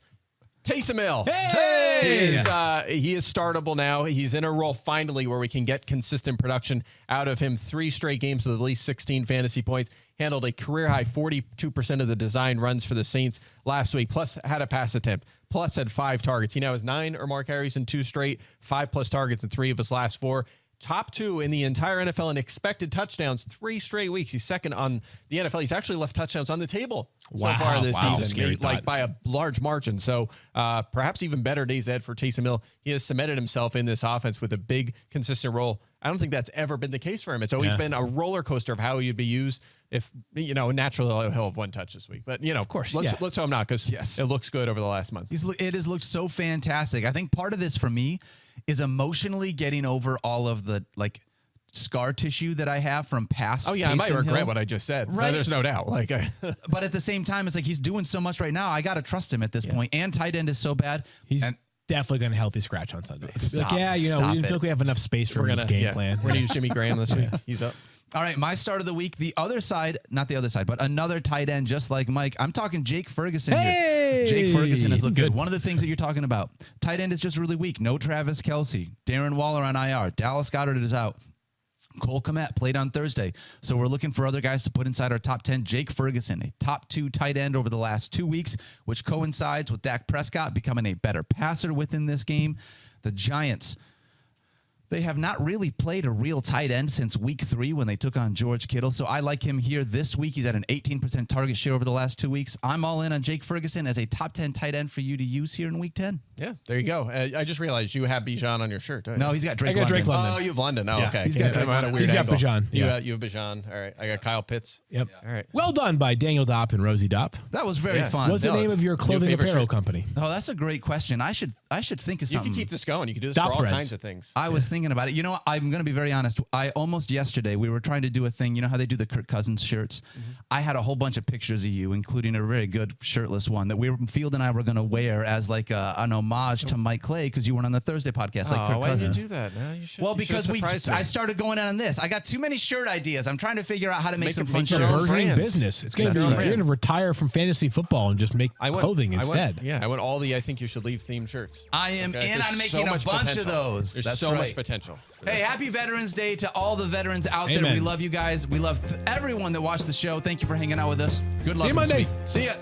Taysom Hill. Hey! He is startable now. He's in a role finally where we can get consistent production out of him. 3 straight games with at least 16 fantasy points. Handled a career-high 42% of the design runs for the Saints last week, plus had a pass attempt, plus had 5 targets. He now has 9 or more carries in 2 straight, 5+ targets in 3 of his last 4. Top 2 in the entire NFL in expected touchdowns, 3 straight weeks. He's second on the NFL. He's actually left touchdowns on the table so far this season, Scary like by a large margin. So perhaps even better days ahead for Taysom Hill. He has cemented himself in this offense with a big, consistent role. I don't think that's ever been the case for him. It's always been a roller coaster of how he'd be used. If, naturally he'll have 1 touch this week. But, of course, let's hope not, because it looks good over the last month. It has looked so fantastic. I think part of this for me is emotionally getting over all of the scar tissue that I have from past. Oh yeah, I might Taysom regret Hill. what I just said. Right. There's no doubt. But at the same time, it's like he's doing so much right now. I got to trust him at this point. And tight end is so bad. He's definitely going to healthy scratch on Sunday. Stop, we didn't feel like we have enough space for a game plan. We're going to use Jimmy Graham this week. He's up. All right, my start of the week, not the other side, but another tight end just like Mike. I'm talking Jake Ferguson here. Jake Ferguson has looked good. One of the things that you're talking about, tight end is just really weak. No Travis Kelce. Darren Waller on IR. Dallas Goedert is out. Cole Kmet played on Thursday. So we're looking for other guys to put inside our top 10. Jake Ferguson, a top 2 tight end over the last 2 weeks, which coincides with Dak Prescott becoming a better passer within this game. The Giants, they have not really played a real tight end since week 3 when they took on George Kittle. So I like him here this week. He's at an 18% target share over the last 2 weeks. I'm all in on Jake Ferguson as a top 10 tight end for you to use here in week 10. Yeah, there you go. I just realized you have Bijan on your shirt, don't you? No, he's got Drake I got London. Drake London. Oh, you have London. Oh, Yeah. okay. He's got Drake London. He's got Bijan. You Yeah. have Bijan. All right. I got Kyle Pitts. Yep. All right. Well done by Daniel Dopp and Rosie Dopp. That was very fun. What's the name of your clothing favorite apparel shirt? company? Oh, that's a great question. I should think of You something. can keep this going. You can do this Dop for all threads. kinds of things. I was thinking about it. I'm going to be very honest. I almost yesterday, we were trying to do a thing. You know how they do the Kirk Cousins shirts? I had a whole bunch of pictures of you, including a very good shirtless one that Field and I were going to wear as like an homage to Mike Clay because you weren't on the Thursday podcast like Kirk why did you Cousins. do that? No, you should. Well, you should have because surprised me. I started going on this. I got too many shirt ideas. I'm trying to figure out how to make some fun make your It's a own shirts. burgeoning brand. business. It's going to That's be. right. You're going to retire from fantasy football and just make clothing instead. I want all the I think you should leave themed shirts. I am Okay? in There's on so making a much bunch potential. of those. There's That's so right. much potential. Hey, happy Veterans Day to all the veterans out there. Amen. We love you guys. We love everyone that watched the show. Thank you for hanging out with us. Good luck you this Monday. week. See ya.